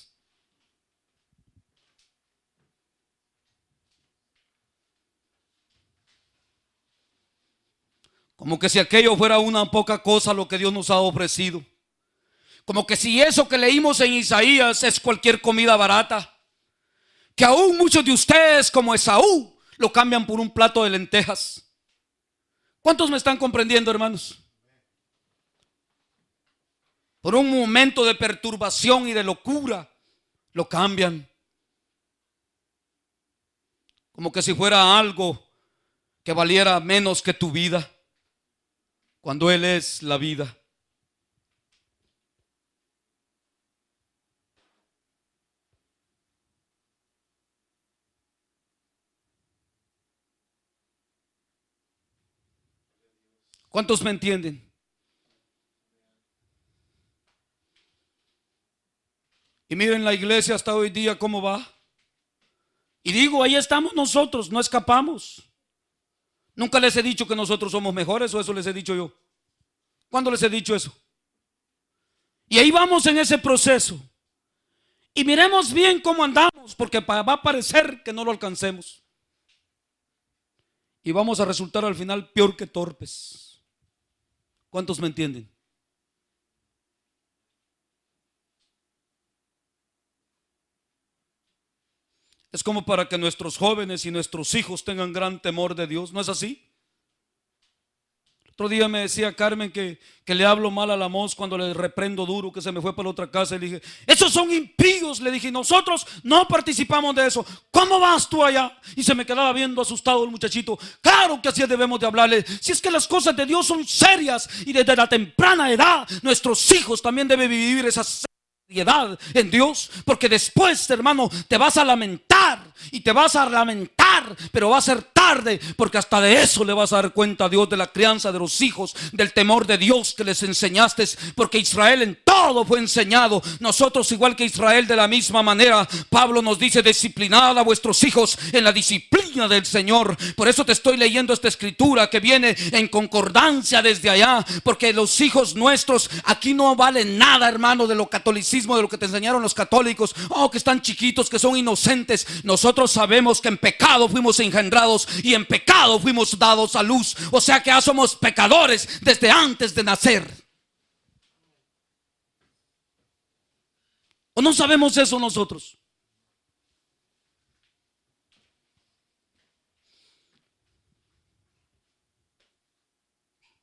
Como que si aquello fuera una poca cosa lo que Dios nos ha ofrecido. Como que si eso que leímos en Isaías es cualquier comida barata. Que aún muchos de ustedes, como Esaú, lo cambian por un plato de lentejas. ¿Cuántos me están comprendiendo, hermanos? Por un momento de perturbación y de locura, lo cambian. Como que si fuera algo que valiera menos que tu vida, cuando Él es la vida. ¿Cuántos me entienden? Y miren la iglesia hasta hoy día cómo va. Y digo, ahí estamos nosotros, no escapamos. Nunca les he dicho que nosotros somos mejores, o eso les he dicho yo. ¿Cuándo les he dicho eso? Y ahí vamos en ese proceso. Y miremos bien cómo andamos, porque va a parecer que no lo alcancemos. Y vamos a resultar al final peor que torpes. ¿Cuántos me entienden? Es como para que nuestros jóvenes y nuestros hijos tengan gran temor de Dios, ¿no es así? Otro día me decía Carmen que le hablo mal a la Mos cuando le reprendo duro, que se me fue para la otra casa, y le dije: esos son impíos. Le dije: nosotros no participamos de eso. ¿Cómo vas tú allá? Y se me quedaba viendo asustado el muchachito. Claro que así debemos de hablarle. Si es que las cosas de Dios son serias, y desde la temprana edad nuestros hijos también deben vivir esa seriedad en Dios, porque después, hermano, te vas a lamentar y te vas a lamentar, pero va a ser tarde, porque hasta de eso le vas a dar cuenta a Dios, de la crianza de los hijos, del temor de Dios que les enseñaste, porque Israel en todo fue enseñado. Nosotros, igual que Israel, de la misma manera. Pablo nos dice: disciplinad a vuestros hijos en la disciplina del Señor. Por eso te estoy leyendo esta escritura que viene en concordancia desde allá, porque los hijos nuestros aquí no valen nada, hermano, de lo catolicismo, de lo que te enseñaron los católicos. Oh, que están chiquitos, que son inocentes. Nosotros sabemos que en pecado fuimos engendrados y en pecado fuimos dados a luz. O sea que ya somos pecadores desde antes de nacer. ¿O no sabemos eso nosotros?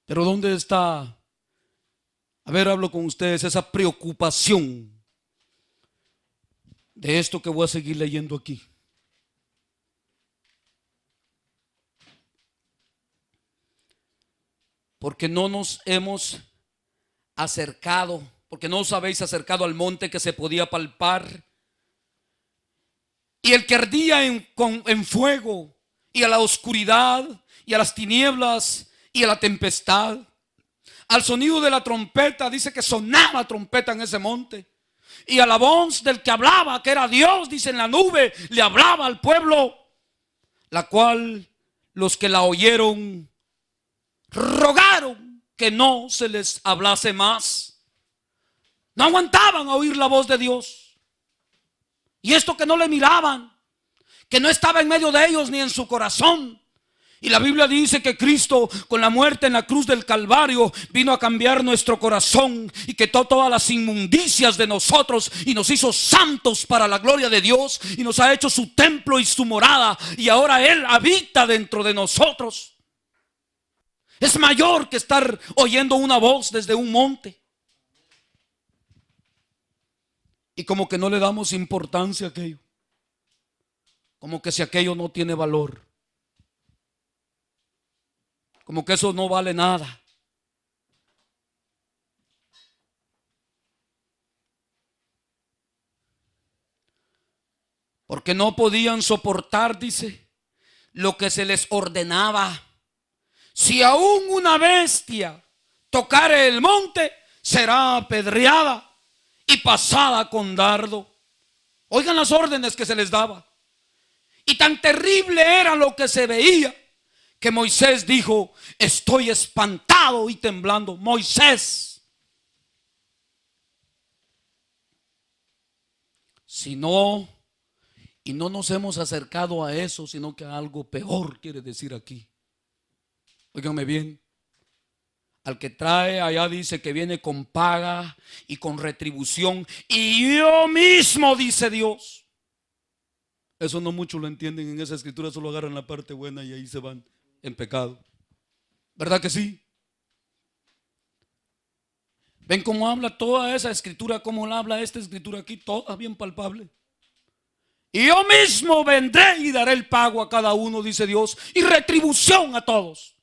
Pero ¿dónde está? A ver, hablo con ustedes, esa preocupación de esto que voy a seguir leyendo aquí. Porque no nos hemos acercado porque no os habéis acercado al monte que se podía palpar, y el que ardía en fuego, y a la oscuridad, y a las tinieblas, y a la tempestad. Al sonido de la trompeta, dice que sonaba trompeta en ese monte. Y a la voz del que hablaba, que era Dios, dice en la nube, le hablaba al pueblo, la cual los que la oyeron rogaron que no se les hablase más. No aguantaban a oír la voz de Dios. Y esto que no le miraban, que no estaba en medio de ellos ni en su corazón. Y la Biblia dice que Cristo, con la muerte en la cruz del Calvario, vino a cambiar nuestro corazón y quitó todas las inmundicias de nosotros y nos hizo santos para la gloria de Dios y nos ha hecho su templo y su morada, y ahora Él habita dentro de nosotros. Es mayor que estar oyendo una voz desde un monte. Y como que no le damos importancia a aquello, como que si aquello no tiene valor, como que eso no vale nada. Porque no podían soportar, dice, lo que se les ordenaba. Si aún una bestia tocare el monte, será apedreada y pasada con dardo. Oigan las órdenes que se les daba. Y tan terrible era lo que se veía, que Moisés dijo: estoy espantado y temblando. Moisés, si no, y no nos hemos acercado a eso, sino que a algo peor quiere decir aquí. Óiganme bien, al que trae allá dice que viene con paga y con retribución, y yo mismo, dice Dios. Eso no muchos lo entienden en esa escritura, solo agarran la parte buena y ahí se van en pecado. ¿Verdad que sí? ¿Ven cómo habla toda esa escritura? ¿Cómo la habla esta escritura aquí? Toda bien palpable. Y yo mismo vendré y daré el pago a cada uno, dice Dios, y retribución a todos.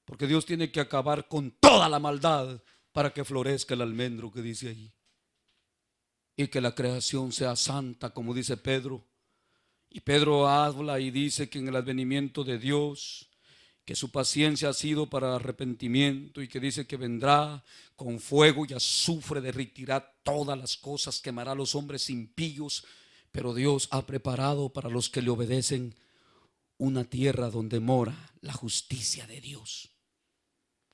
Porque Dios tiene que acabar con toda la maldad para que florezca el almendro que dice allí. Y que la creación sea santa, como dice Pedro. Y Pedro habla y dice que en el advenimiento de Dios, que su paciencia ha sido para arrepentimiento, y que dice que vendrá con fuego y azufre, derretirá todas las cosas, quemará a los hombres impíos, pero Dios ha preparado para los que le obedecen una tierra donde mora la justicia de Dios.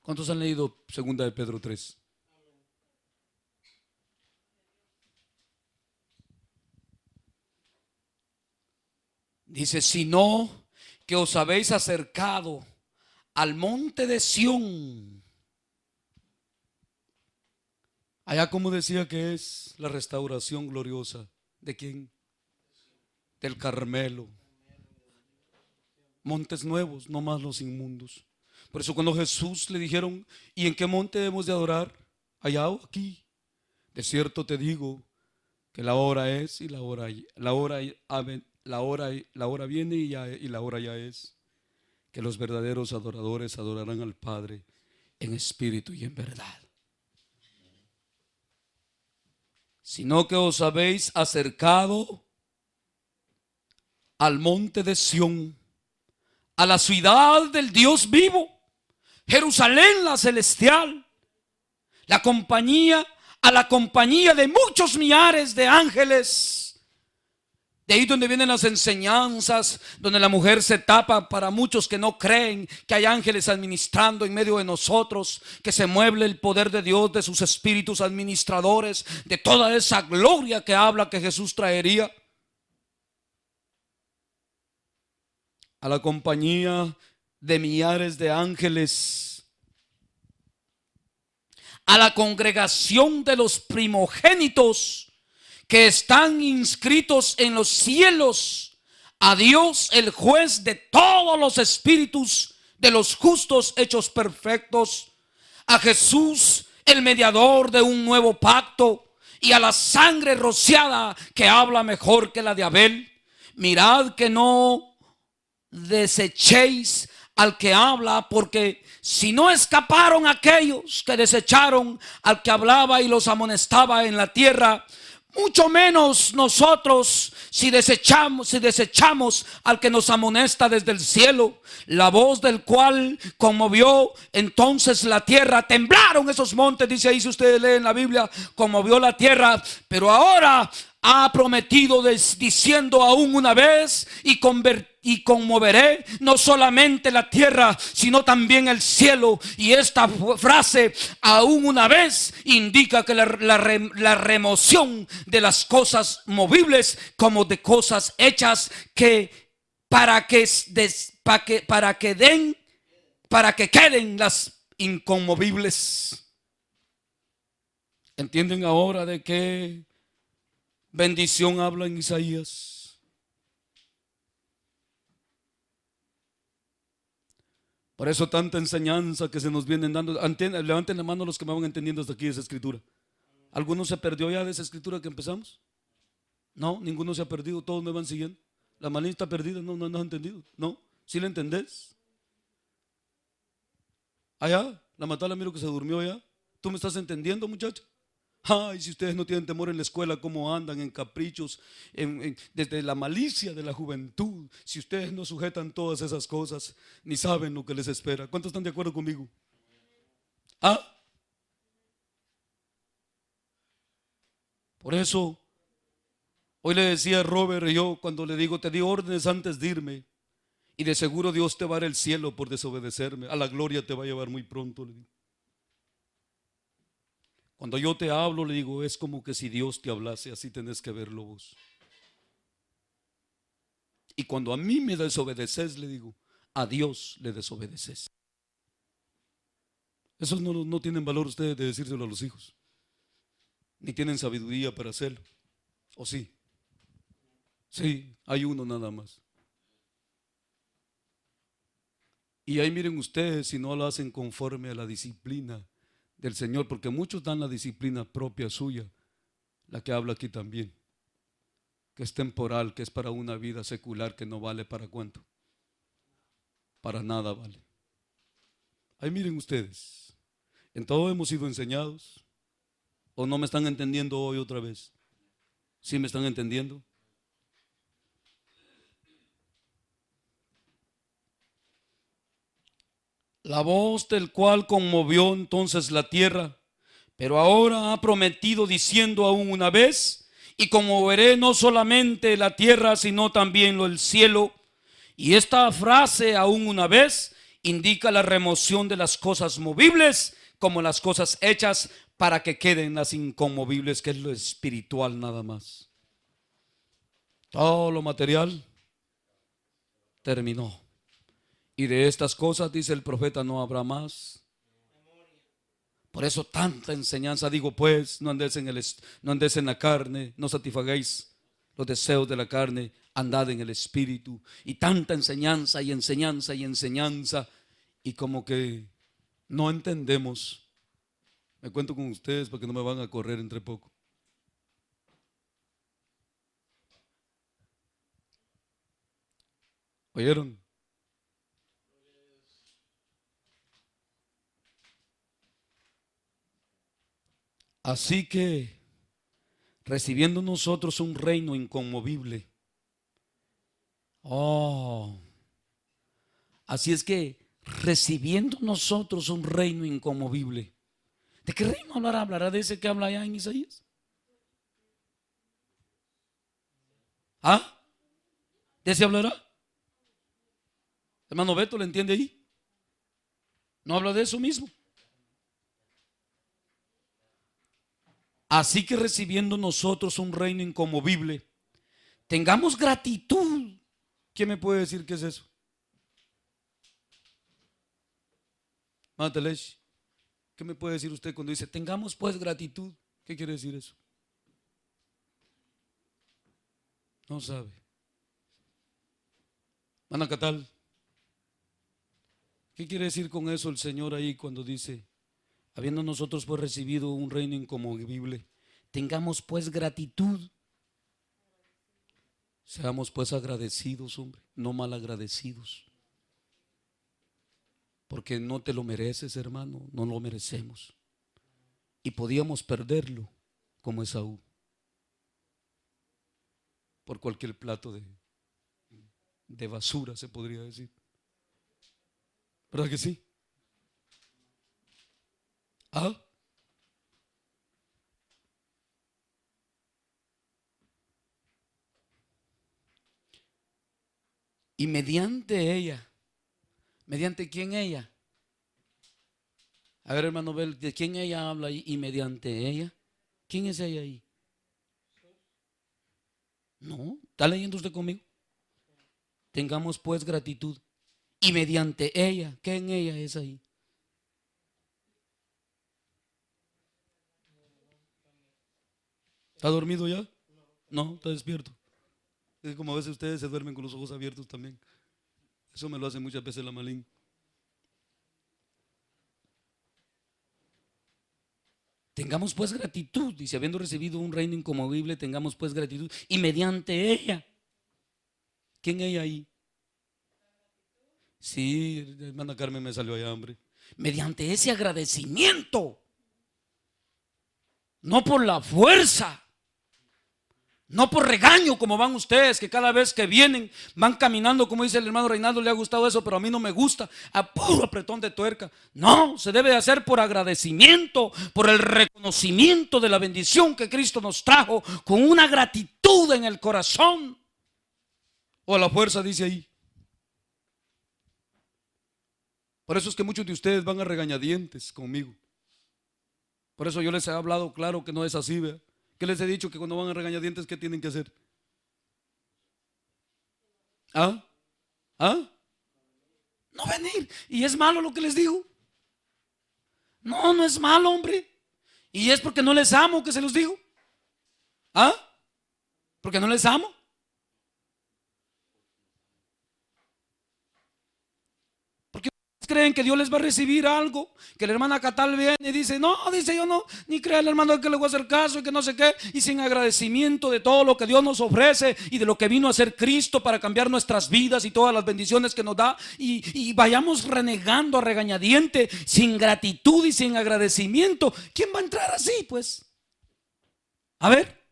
¿Cuántos han leído 2 de Pedro 3? Dice: sino que os habéis acercado al monte de Sión. Allá, como decía, que es la restauración gloriosa. ¿De quién? Del Carmelo. Montes nuevos, no más los inmundos. Por eso cuando Jesús le dijeron: ¿y en qué monte debemos de adorar? ¿Allá o aquí? De cierto te digo que la hora es y la hora viene y la hora ya es, que los verdaderos adoradores adorarán al Padre en espíritu y en verdad. Sino que os habéis acercado al monte de Sión, a la ciudad del Dios vivo, Jerusalén la celestial, a la compañía de muchos millares de ángeles. De ahí donde vienen las enseñanzas, donde la mujer se tapa para muchos que no creen que hay ángeles administrando en medio de nosotros, que se mueve el poder de Dios, de sus espíritus administradores, de toda esa gloria que habla que Jesús traería. A la compañía de millares de ángeles, a la congregación de los primogénitos que están inscritos en los cielos, a Dios el juez de todos los espíritus de los justos hechos perfectos, a Jesús el mediador de un nuevo pacto, y a la sangre rociada que habla mejor que la de Abel. Mirad que no desechéis al que habla, porque si no escaparon aquellos que desecharon al que hablaba y los amonestaba en la tierra, mucho menos nosotros si desechamos al que nos amonesta desde el cielo, la voz del cual conmovió entonces la tierra. Temblaron esos montes, dice ahí, si ustedes leen la Biblia, conmovió la tierra. Pero ahora ha prometido diciendo aún una vez, y conmoveré no solamente la tierra, sino también el cielo. Y esta frase, aún una vez, indica que la remoción de las cosas movibles como de cosas hechas, que para que queden las inconmovibles. ¿Entienden ahora de qué bendición habla en Isaías? Por eso tanta enseñanza que se nos vienen dando. Levanten la mano los que me van entendiendo hasta aquí de esa escritura. ¿Alguno se perdió ya de esa escritura que empezamos? No, ninguno se ha perdido, todos me van siguiendo. La manita está perdida, no has entendido. No, ¿sí la entendés? Allá, la matala, miro que se durmió allá. ¿Tú me estás entendiendo, muchacho? Ay, si ustedes no tienen temor en la escuela, cómo andan en caprichos, desde la malicia de la juventud. Si ustedes no sujetan todas esas cosas, ni saben lo que les espera. ¿Cuántos están de acuerdo conmigo? ¿Ah? Por eso, hoy le decía a Robert, yo cuando le digo, te di órdenes antes de irme, y de seguro Dios te va a dar el cielo por desobedecerme. A la gloria te va a llevar muy pronto, le digo. Cuando yo te hablo, le digo, es como que si Dios te hablase, así tenés que verlo vos. Y cuando a mí me desobedeces, le digo, a Dios le desobedeces. Esos no tienen valor ustedes de decírselo a los hijos, ni tienen sabiduría para hacerlo. ¿O sí? Sí, hay uno nada más. Y ahí miren ustedes si no lo hacen conforme a la disciplina del Señor, porque muchos dan la disciplina propia suya, la que habla aquí también, que es temporal, que es para una vida secular, que no vale para cuánto, para nada vale. Ahí miren ustedes, en todo hemos sido enseñados. ¿O no me están entendiendo hoy otra vez? ¿Sí me están entendiendo? La voz del cual conmovió entonces la tierra, pero ahora ha prometido diciendo aún una vez, y conmoveré no solamente la tierra, sino también el cielo. Y esta frase, aún una vez, indica la remoción de las cosas movibles como las cosas hechas, para que queden las inconmovibles, que es lo espiritual nada más. Todo lo material terminó. Y de estas cosas, dice el profeta, no habrá más. Por eso tanta enseñanza. Digo pues, no andéis en la carne, no satisfagáis los deseos de la carne, andad en el espíritu. Y tanta enseñanza y enseñanza y enseñanza, y como que no entendemos. Me cuento con ustedes porque no me van a correr entre poco. ¿Oyeron? Así que, recibiendo nosotros un reino inconmovible. Así es que, recibiendo nosotros un reino inconmovible. ¿De qué reino hablará? ¿Hablará de ese que habla allá en Isaías? ¿Ah? ¿De ese hablará? Hermano Beto, ¿le entiende ahí? ¿No habla de eso mismo? Así que recibiendo nosotros un reino inconmovible, tengamos gratitud. ¿Quién me puede decir qué es eso? Matalesh, ¿qué me puede decir usted cuando dice tengamos pues gratitud? ¿Qué quiere decir eso? No sabe. Manacatal, ¿qué quiere decir con eso el Señor ahí cuando dice, habiendo nosotros pues recibido un reino inconmovible, tengamos pues gratitud? Seamos pues agradecidos, hombre, no mal agradecidos. porque no te lo mereces, hermano, no lo merecemos. Y podíamos perderlo como Esaú por cualquier plato de basura, se podría decir. ¿Verdad que sí? ¿Ah? Y mediante ella, ¿mediante quién ella? A ver, hermano, ¿de quién ella habla ahí? Y mediante ella, ¿quién es ella ahí? No, ¿está leyendo usted conmigo? Tengamos pues gratitud. Y mediante ella, ¿qué en ella es ahí? ¿Está dormido ya? No, está despierto. Es como a veces ustedes se duermen con los ojos abiertos también. Eso me lo hace muchas veces la maligna. Tengamos pues gratitud, dice, habiendo recibido un reino inconmovible, tengamos pues gratitud. Y mediante ella, ¿quién ella ahí? Sí, hermana Carmen, me salió allá hambre. Mediante ese agradecimiento, no por la fuerza, no por regaño como van ustedes, que cada vez que vienen van caminando, como dice el hermano Reinaldo, le ha gustado eso, pero a mí no me gusta, a puro apretón de tuerca. No, se debe de hacer por agradecimiento, por el reconocimiento de la bendición que Cristo nos trajo, con una gratitud en el corazón. O a la fuerza, dice ahí. Por eso es que muchos de ustedes van a regañadientes conmigo. Por eso yo les he hablado claro que no es así, ¿verdad? ¿Qué les he dicho? Que cuando van a regañadientes, ¿qué tienen que hacer? ¿Ah? ¿Ah? No venir. ¿Y es malo lo que les digo? No, no es malo, hombre. ¿Y es porque no les amo que se los digo? ¿Ah? ¿Porque no les amo? Creen que Dios les va a recibir algo, que la hermana Catal viene y dice, no, dice yo no, ni cree el hermano que le voy a hacer caso y que no sé qué, y sin agradecimiento de todo lo que Dios nos ofrece y de lo que vino a hacer Cristo para cambiar nuestras vidas y todas las bendiciones que nos da, y vayamos renegando a regañadiente, sin gratitud y sin agradecimiento. ¿Quién va a entrar así, pues? A ver,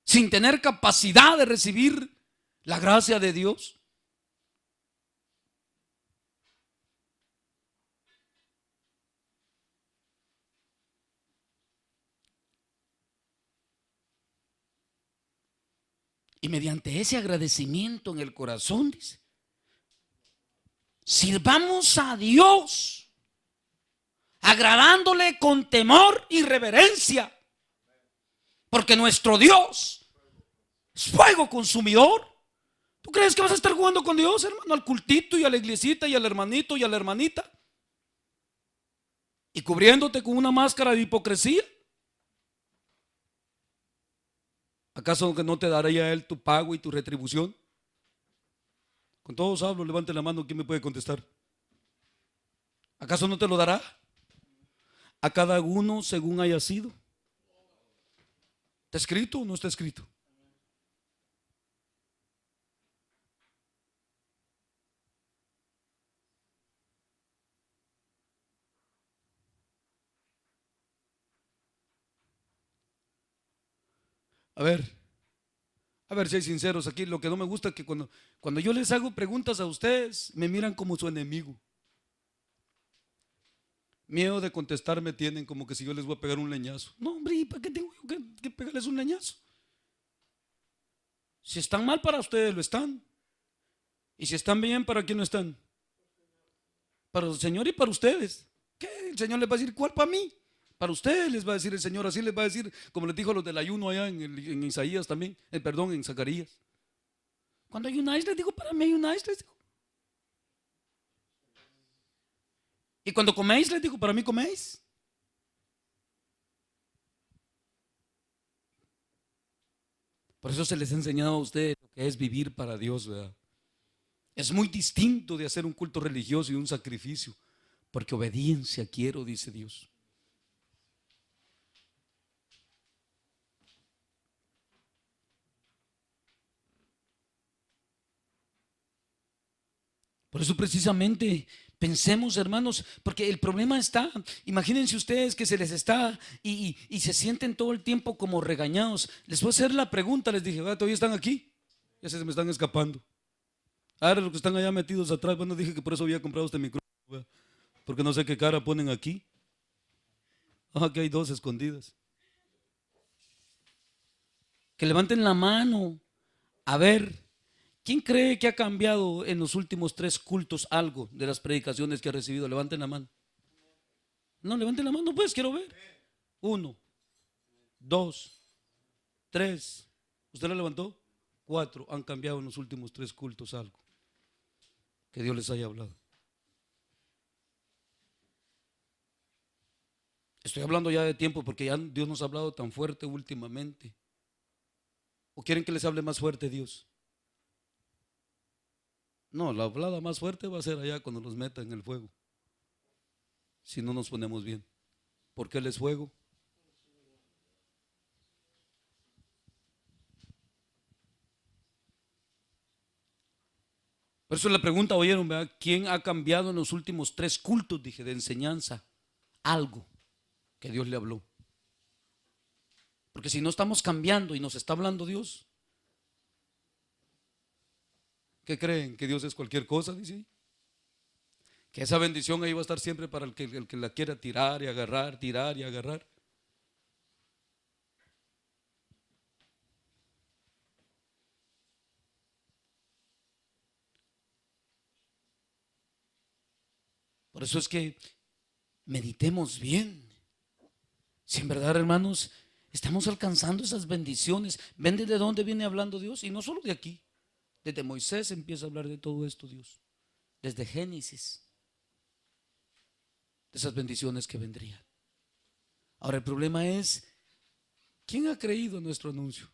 sin tener capacidad de recibir la gracia de Dios. Y mediante ese agradecimiento en el corazón, dice, sirvamos a Dios, agradándole con temor y reverencia, porque nuestro Dios es fuego consumidor. ¿Tú crees que vas a estar jugando con Dios, hermano? Al cultito y a la iglesita y al hermanito y a la hermanita, y cubriéndote con una máscara de hipocresía. ¿Acaso que no te daría Él tu pago y tu retribución? Con todos hablo, levante la mano, ¿quién me puede contestar? ¿Acaso no te lo dará? A cada uno según haya sido. ¿Está escrito o no está escrito? A ver si hay sinceros aquí. Lo que no me gusta es que cuando yo les hago preguntas a ustedes, me miran como su enemigo. Miedo de contestarme tienen, como que si yo les voy a pegar un leñazo. No, hombre, ¿y para qué tengo yo que pegarles un leñazo? Si están mal para ustedes, lo están. Y si están bien, ¿para quién no están? Para el Señor y para ustedes. ¿Qué? El Señor les va a decir, ¿cuál para mí? Para ustedes les va a decir el Señor, así les va a decir, como les dijo a los del ayuno allá en Isaías también, perdón, en Zacarías. Cuando ayunáis, les digo, para mí ayunáis, les digo. Y cuando coméis, les digo, para mí coméis. Por eso se les ha enseñado a ustedes lo que es vivir para Dios, ¿verdad? Es muy distinto de hacer un culto religioso y un sacrificio, porque obediencia quiero, dice Dios. Por eso precisamente pensemos, hermanos, porque el problema está, imagínense ustedes que se les está y se sienten todo el tiempo como regañados. Les voy a hacer la pregunta, les dije, ¿todavía están aquí? Ya se me están escapando. Ahora los que están allá metidos atrás, bueno, dije que por eso había comprado este micrófono, porque no sé qué cara ponen aquí. Aquí hay dos escondidas. Que levanten la mano. A ver, ¿quién cree que ha cambiado en los últimos 3 cultos algo de las predicaciones que ha recibido? Levanten la mano. No, levanten la mano, pues, quiero ver. 1, 2, 3. ¿Usted la levantó? 4. Han cambiado en los últimos 3 cultos algo que Dios les haya hablado. Estoy hablando ya de tiempo porque ya Dios nos ha hablado tan fuerte últimamente. ¿O quieren que les hable más fuerte Dios? No, la hablada más fuerte va a ser allá cuando nos meta en el fuego. Si no nos ponemos bien. ¿Por qué Él es fuego? Por eso la pregunta, oyeron, ¿verdad? ¿Quién ha cambiado en los últimos 3 cultos, dije, de enseñanza? Algo que Dios le habló. Porque si no estamos cambiando y nos está hablando Dios, ¿qué creen? ¿Que Dios es cualquier cosa? Dice ahí. Que esa bendición ahí va a estar siempre para el que la quiera tirar y agarrar, tirar y agarrar. Por eso es que meditemos bien. Si en verdad, hermanos, estamos alcanzando esas bendiciones. ¿Ven desde dónde viene hablando Dios? Y no solo de aquí. Desde Moisés empieza a hablar de todo esto Dios. Desde Génesis. De esas bendiciones que vendrían. Ahora el problema es, ¿quién ha creído en nuestro anuncio?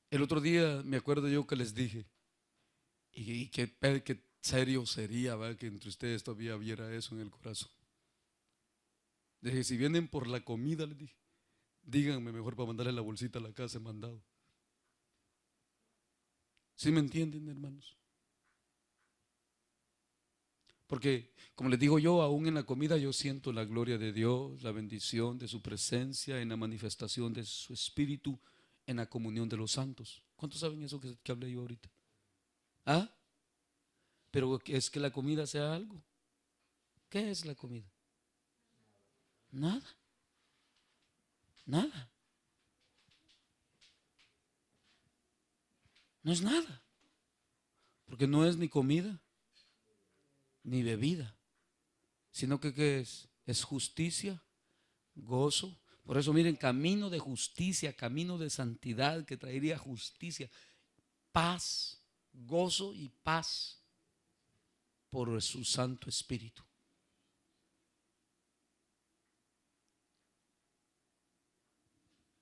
El otro día me acuerdo yo que les dije, y qué serio sería, ¿verdad? Que entre ustedes todavía hubiera eso en el corazón. Dije, si vienen por la comida, les dije, díganme mejor para mandarle la bolsita a la casa mandado. ¿Sí me entienden, hermanos? Porque, como les digo yo, aún en la comida yo siento la gloria de Dios, la bendición de su presencia, en la manifestación de su espíritu, en la comunión de los santos. ¿Cuántos saben eso que hablé yo ahorita? ¿Ah? Pero es que la comida sea algo. ¿Qué es la comida? Nada, nada. No es nada. Porque no es ni comida, ni bebida. Sino que ¿qué es? Es justicia, gozo. Por eso miren, camino de justicia, camino de santidad que traería justicia, paz, gozo y paz por su Santo Espíritu.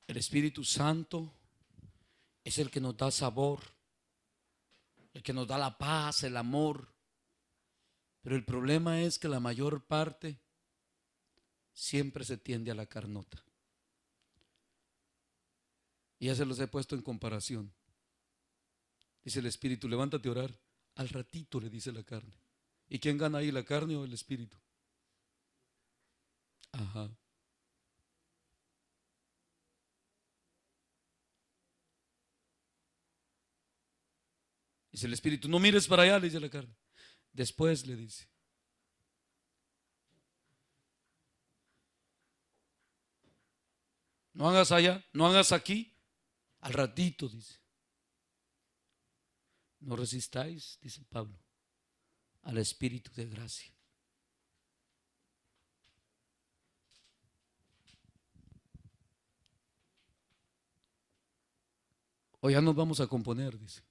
El Espíritu Santo es el que nos da sabor, el que nos da la paz, el amor. Pero el problema es que la mayor parte siempre se tiende a la carnota. Y ya se los he puesto en comparación. Dice el Espíritu, levántate a orar. Al ratito le dice la carne. ¿Y quién gana ahí, la carne o el Espíritu? Ajá. Dice el Espíritu, no mires para allá, le dice la carne. Después le dice. No hagas allá, no hagas aquí. Al ratito, dice. No resistáis, dice Pablo, al Espíritu de gracia. O ya nos vamos a componer, dice.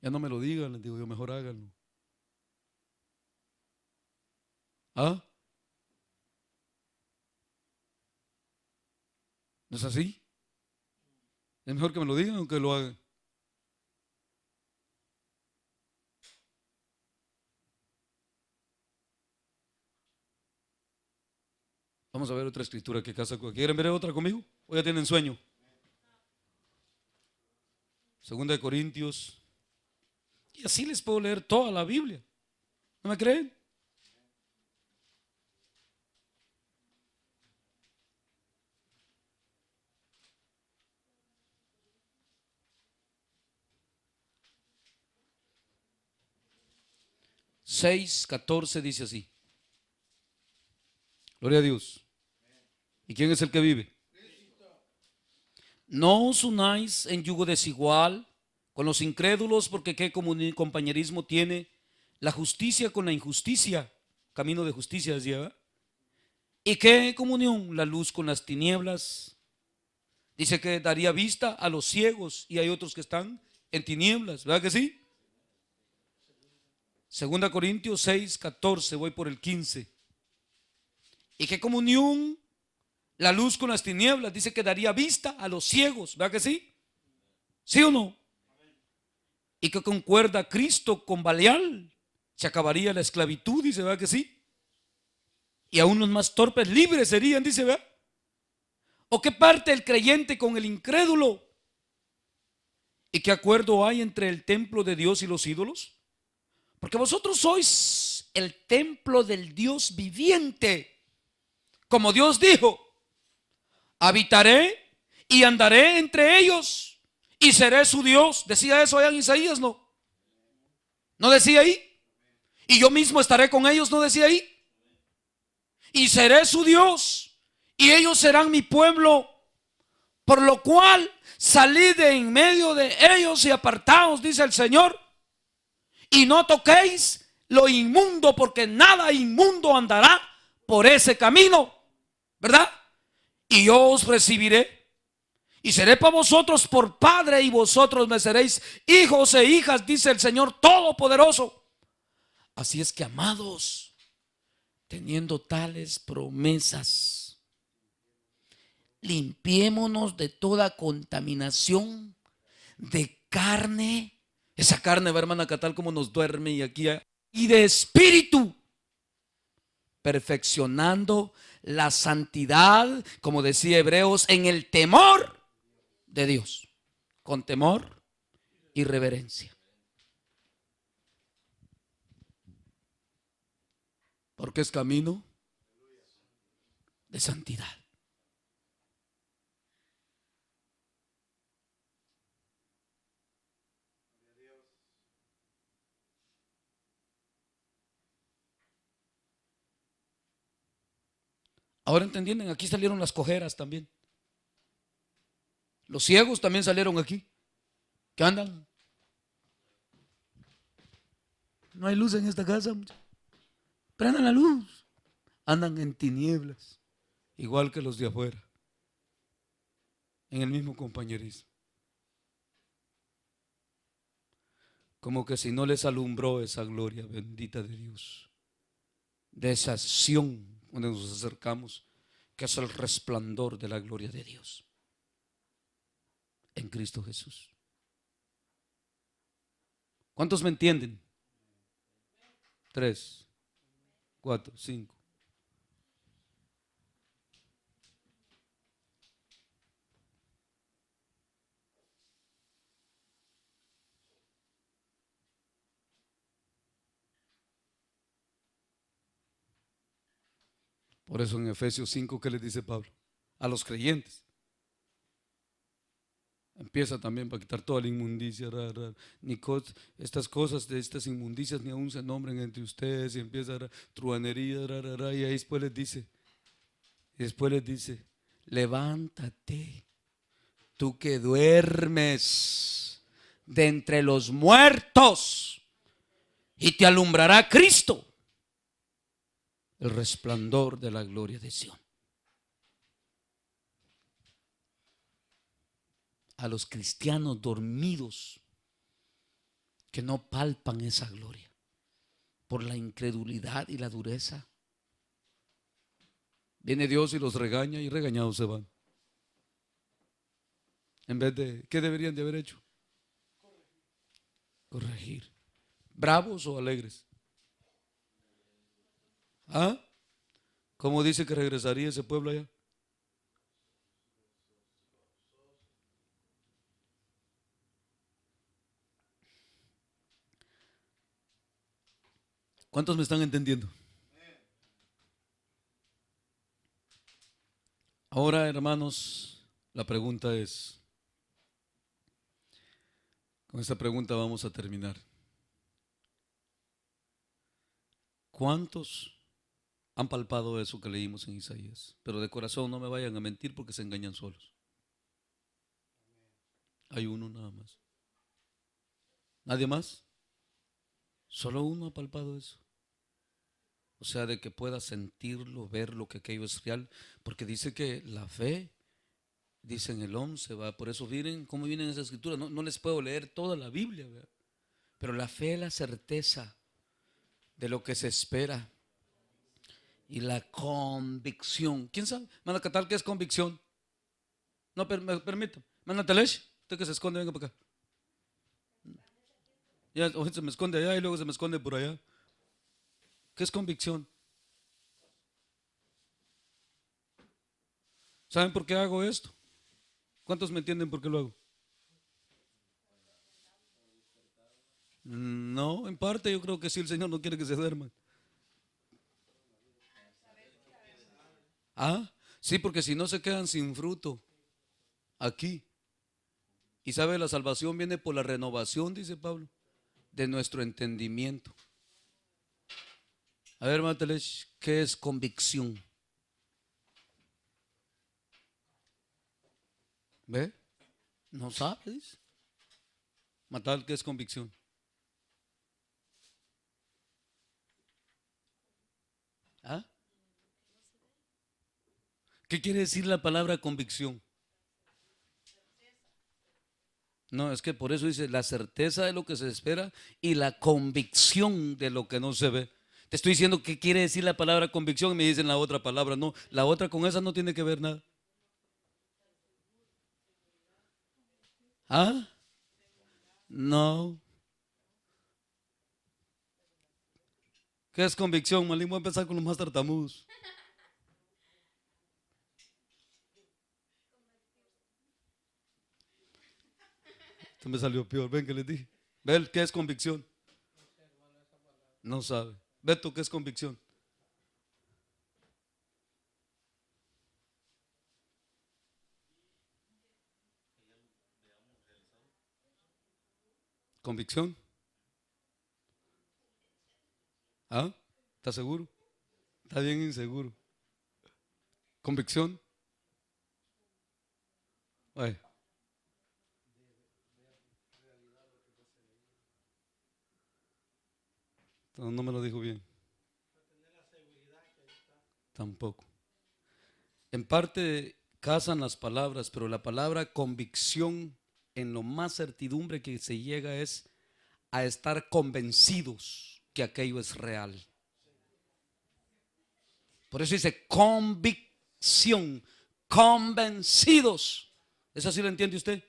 Ya no me lo digan, les digo yo, mejor háganlo. ¿Ah? ¿No es así? Es mejor que me lo digan o que lo hagan. Vamos a ver otra escritura que casa. ¿Quieren ver otra conmigo? ¿O ya tienen sueño? Segunda de Corintios. Y así les puedo leer toda la Biblia. ¿No me creen? Seis 14 dice así. Gloria a Dios. ¿Y quién es el que vive? No os unáis en yugo desigual con los incrédulos, porque qué compañerismo tiene la justicia con la injusticia. Camino de justicia, decía, ¿verdad? ¿Y qué comunión la luz con las tinieblas? Dice que daría vista a los ciegos, y hay otros que están en tinieblas, ¿verdad que sí? Segunda Corintios 6, 14, voy por el 15. ¿Y qué comunión la luz con las tinieblas? Dice que daría vista a los ciegos, ¿verdad que sí? ¿Sí o no? ¿Y que concuerda Cristo con Belial? Se acabaría la esclavitud, dice, ¿verdad que sí? Y aún los más torpes libres serían, dice, ¿verdad? ¿O qué parte el creyente con el incrédulo? ¿Y qué acuerdo hay entre el templo de Dios y los ídolos? Porque vosotros sois el templo del Dios viviente. Como Dios dijo, habitaré y andaré entre ellos y seré su Dios. Decía eso allá en Isaías, ¿no? ¿No decía ahí? Y yo mismo estaré con ellos, ¿no decía ahí? Y seré su Dios y ellos serán mi pueblo. Por lo cual salid de en medio de ellos y apartaos, dice el Señor, y no toquéis lo inmundo, porque nada inmundo andará por ese camino, ¿verdad? Y yo os recibiré y seré para vosotros por padre, y vosotros me seréis hijos e hijas, dice el Señor Todopoderoso. Así es que, amados, teniendo tales promesas, limpiémonos de toda contaminación de carne. Esa carne, va, hermana, que tal como nos duerme y aquí, y de espíritu, perfeccionando la santidad, como decía Hebreos, en el temor de Dios, con temor y reverencia. Porque es camino de santidad. Ahora entienden, aquí salieron las cojeras también. Los ciegos también salieron aquí. ¿Qué andan? No hay luz en esta casa. Prendan la luz. Andan en tinieblas, igual que los de afuera, en el mismo compañerismo. Como que si no les alumbró esa gloria bendita de Dios, de esa acción donde nos acercamos, que es el resplandor de la gloria de Dios en Cristo Jesús. ¿Cuántos me entienden? 3, 4, 5. Por eso en Efesios 5, ¿qué les dice Pablo? A los creyentes. Empieza también para quitar toda la inmundicia. Ni estas cosas de estas inmundicias ni aún se nombren entre ustedes. Y empieza truanería. Y ahí después les dice, levántate, tú que duermes de entre los muertos, y te alumbrará Cristo, el resplandor de la gloria de Sion. A los cristianos dormidos que no palpan esa gloria por la incredulidad y la dureza, viene Dios y los regaña y regañados se van. En vez de, ¿qué deberían de haber hecho? Corregir. ¿Bravos o alegres? ¿Ah? ¿Cómo dice que regresaría ese pueblo allá? ¿Cuántos me están entendiendo? Ahora, hermanos, la pregunta es, con esta pregunta vamos a terminar. ¿Cuántos han palpado eso que leímos en Isaías? Pero de corazón no me vayan a mentir porque se engañan solos. Hay uno nada más. ¿Nadie más? Solo uno ha palpado eso. O sea, de que pueda sentirlo, verlo, que aquello es real. Porque dice que la fe, dice en el 11, ¿va? Por eso miren cómo vienen esas escrituras. No les puedo leer toda la Biblia, ¿verdad? Pero la fe es la certeza de lo que se espera. Y la convicción. ¿Quién sabe? Manda Catal, ¿qué es convicción? No, permítame. Manda Talesh, usted que se esconde, venga para acá. Ya, se me esconde allá y luego se me esconde por allá. ¿Qué es convicción? ¿Saben por qué hago esto? ¿Cuántos me entienden por qué lo hago? No, en parte yo creo que sí, el Señor no quiere que se duerman. Ah, sí, porque si no se quedan sin fruto aquí. Y sabe, la salvación viene por la renovación, dice Pablo, de nuestro entendimiento. A ver, Mateles, ¿qué es convicción? ¿Ve? No sabes. Matal, ¿qué es convicción? ¿Ah? ¿Qué quiere decir la palabra convicción? No, es que por eso dice la certeza de lo que se espera y la convicción de lo que no se ve. Te estoy diciendo qué quiere decir la palabra convicción y me dicen la otra palabra. No, la otra con esa no tiene que ver nada. ¿Ah? No. ¿Qué es convicción? Malín, voy a empezar con los más tartamudos. Esto me salió peor. Ven que les dije. Ve, ¿qué es convicción? No sabe. Beto, ¿qué es convicción? ¿Convicción? ¿Ah? ¿Está seguro? Está bien inseguro. ¿Convicción? Ay. No me lo dijo bien. Tampoco. En parte casan las palabras, pero la palabra convicción en lo más certidumbre que se llega es a estar convencidos que aquello es real. Por eso dice convicción, convencidos. ¿Eso sí lo entiende usted?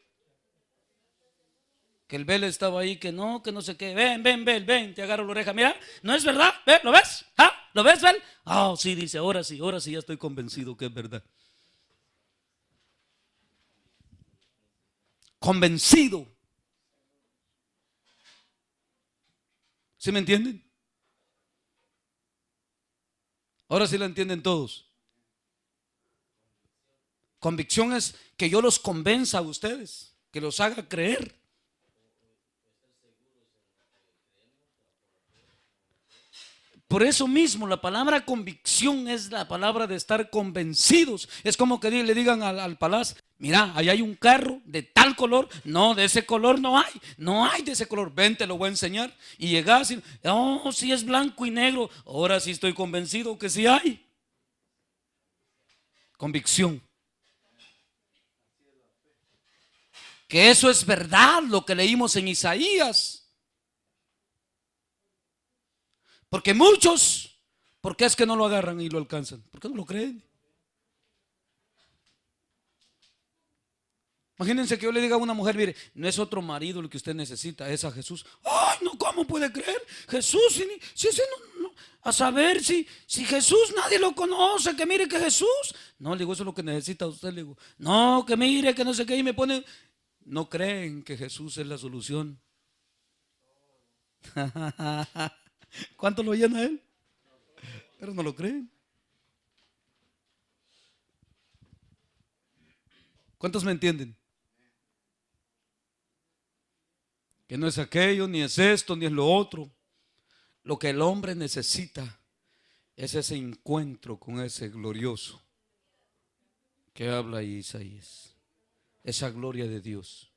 Que el Bel estaba ahí, que no sé qué. Ven, Bel, ven, te agarro la oreja. Mira, ¿no es verdad? ¿Ve? ¿Lo ves? ¿Ah? ¿Lo ves, Bel? Ah, sí, dice, ahora sí, ya estoy convencido que es verdad. Convencido. ¿Sí me entienden? Ahora sí la entienden todos. Convicción es que yo los convenza a ustedes, que los haga creer. Por eso mismo la palabra convicción es la palabra de estar convencidos. Es como que le digan al palaz, mira, ahí hay un carro de tal color. No, de ese color no hay de ese color. Ven, te lo voy a enseñar. Y llegas y, oh, sí es blanco y negro. Ahora sí estoy convencido que sí hay. Convicción. Que eso es verdad, lo que leímos en Isaías. Porque muchos, ¿por qué es que no lo agarran y lo alcanzan? ¿Por qué no lo creen? Imagínense que yo le diga a una mujer, mire, no es otro marido el que usted necesita, es a Jesús. Ay, no, ¿cómo puede creer? Jesús, si ese no, a saber si Jesús nadie lo conoce, que mire que Jesús. No, le digo, eso es lo que necesita usted, le digo. No, que mire, que no sé qué, y me ponen, no creen que Jesús es la solución. ¿Cuánto lo llena él? Pero no lo creen. ¿Cuántos me entienden? Que no es aquello, ni es esto, ni es lo otro. Lo que el hombre necesita es ese encuentro con ese glorioso que habla Isaías. Esa gloria de Dios.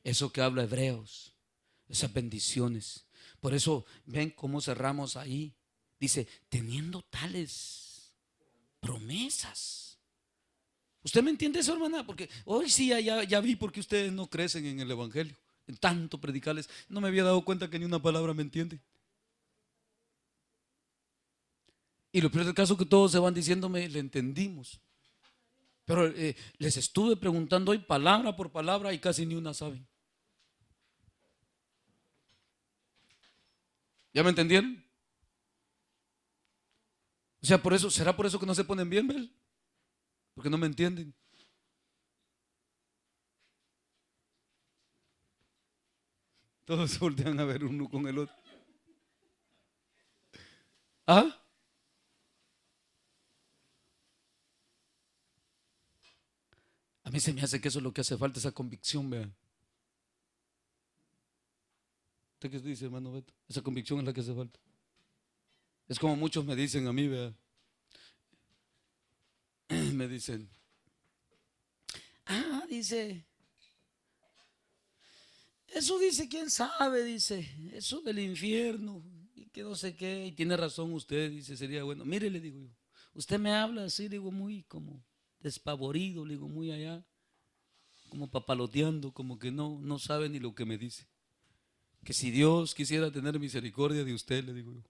Eso que habla Hebreos. Esas bendiciones. Por eso ven cómo cerramos ahí. Dice, teniendo tales promesas. ¿Usted me entiende eso, hermana? Porque hoy sí ya vi por qué ustedes no crecen en el evangelio. En tanto predicarles, no me había dado cuenta que ni una palabra me entiende. Y lo peor del caso es que todos se van diciéndome, le entendimos. Pero les estuve preguntando hoy palabra por palabra y casi ni una saben. ¿Ya me entendieron? O sea, por eso, ¿será por eso que no se ponen bien, Bel? Porque no me entienden. Todos se voltean a ver uno con el otro. ¿Ah? A mí se me hace que eso es lo que hace falta, esa convicción, vea. ¿Usted qué dice, hermano Beto? Esa convicción es la que hace falta. Es como muchos me dicen a mí, vea. Me dicen, dice, eso dice, quién sabe, dice, eso del infierno, y que no sé qué, y tiene razón usted, dice, sería bueno. Mire, le digo yo, usted me habla así, digo, muy como despavorido, le digo, muy allá, como papaloteando, como que no sabe ni lo que me dice. Que si Dios quisiera tener misericordia de usted, le digo yo,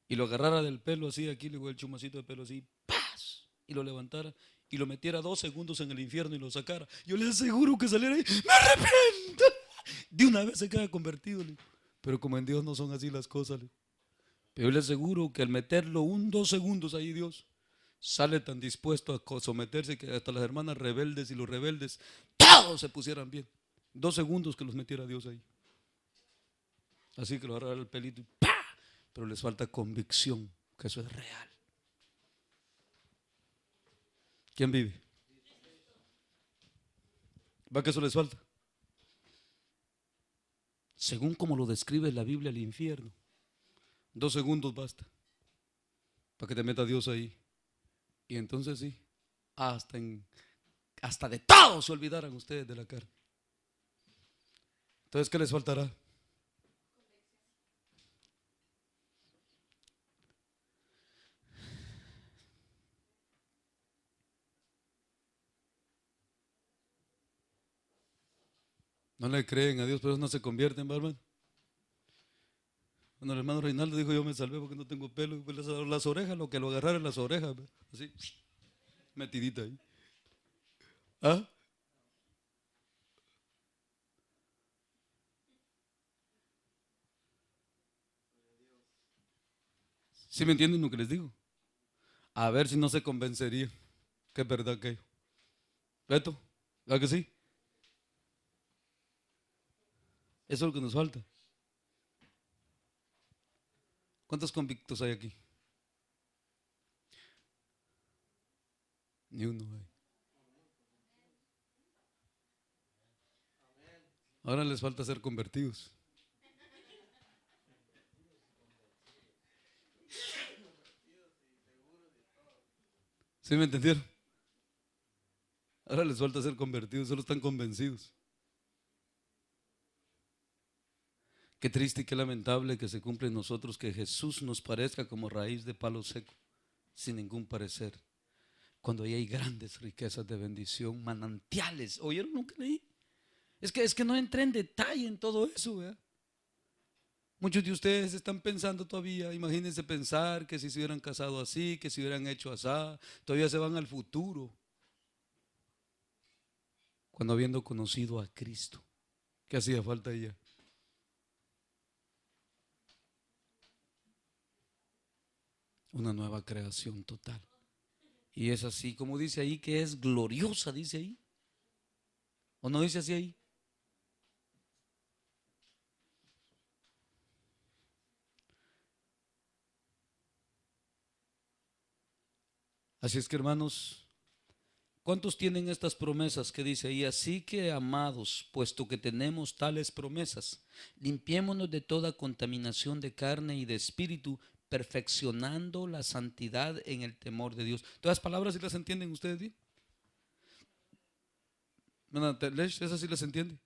y lo agarrara del pelo así, aquí le digo el chumacito de pelo así, ¡paz! Y lo levantara y lo metiera 2 segundos en el infierno y lo sacara, yo le aseguro que saliera ahí, ¡me arrepiento! De una vez se queda convertido, le digo. Pero como en Dios no son así las cosas, le digo. Pero yo le aseguro que al meterlo 2 segundos ahí Dios, sale tan dispuesto a someterse que hasta las hermanas rebeldes y los rebeldes, todos se pusieran bien. 2 segundos que los metiera Dios ahí. Así que lo agarrara el pelito y ¡pah! Pero les falta convicción, que eso es real. ¿Quién vive? ¿Va que eso les falta? Según como lo describe la Biblia, el infierno, 2 segundos basta para que te meta Dios ahí. Y entonces sí, hasta de todo se olvidaran ustedes de la carne. Entonces, ¿qué les faltará? No le creen a Dios, pero no se convierten, hermano. Cuando el hermano Reinaldo dijo, yo me salvé porque no tengo pelo, y pues las orejas, lo que lo agarraron las orejas, así, metidita ahí. ¿Ah? ¿Sí me entienden lo que les digo? A ver si no se convencería que es verdad aquello. Beto, ¿verdad que sí? Eso es lo que nos falta. ¿Cuántos convictos hay aquí? Ni uno hay. Ahora les falta ser convertidos. ¿Sí me entendieron? Ahora les falta ser convertidos, solo están convencidos. Qué triste y qué lamentable que se cumple en nosotros que Jesús nos parezca como raíz de palo seco, sin ningún parecer. Cuando ahí hay grandes riquezas de bendición, manantiales. ¿Oyeron lo que leí? Es que no entré en detalle en todo eso, ¿verdad? Muchos de ustedes están pensando todavía, imagínense pensar que si se hubieran casado así, que si hubieran hecho así, todavía se van al futuro. Cuando habiendo conocido a Cristo, ¿qué hacía falta ella? una nueva creación total. Y es así, como dice ahí, que es gloriosa, dice ahí. ¿O no dice así ahí? Así es que, hermanos, ¿cuántos tienen estas promesas que dice ahí? Así que, amados, puesto que tenemos tales promesas, limpiémonos de toda contaminación de carne y de espíritu, perfeccionando la santidad en el temor de Dios. Todas las palabras, ¿sí las entienden ustedes bien? ¿Esas sí las entiende?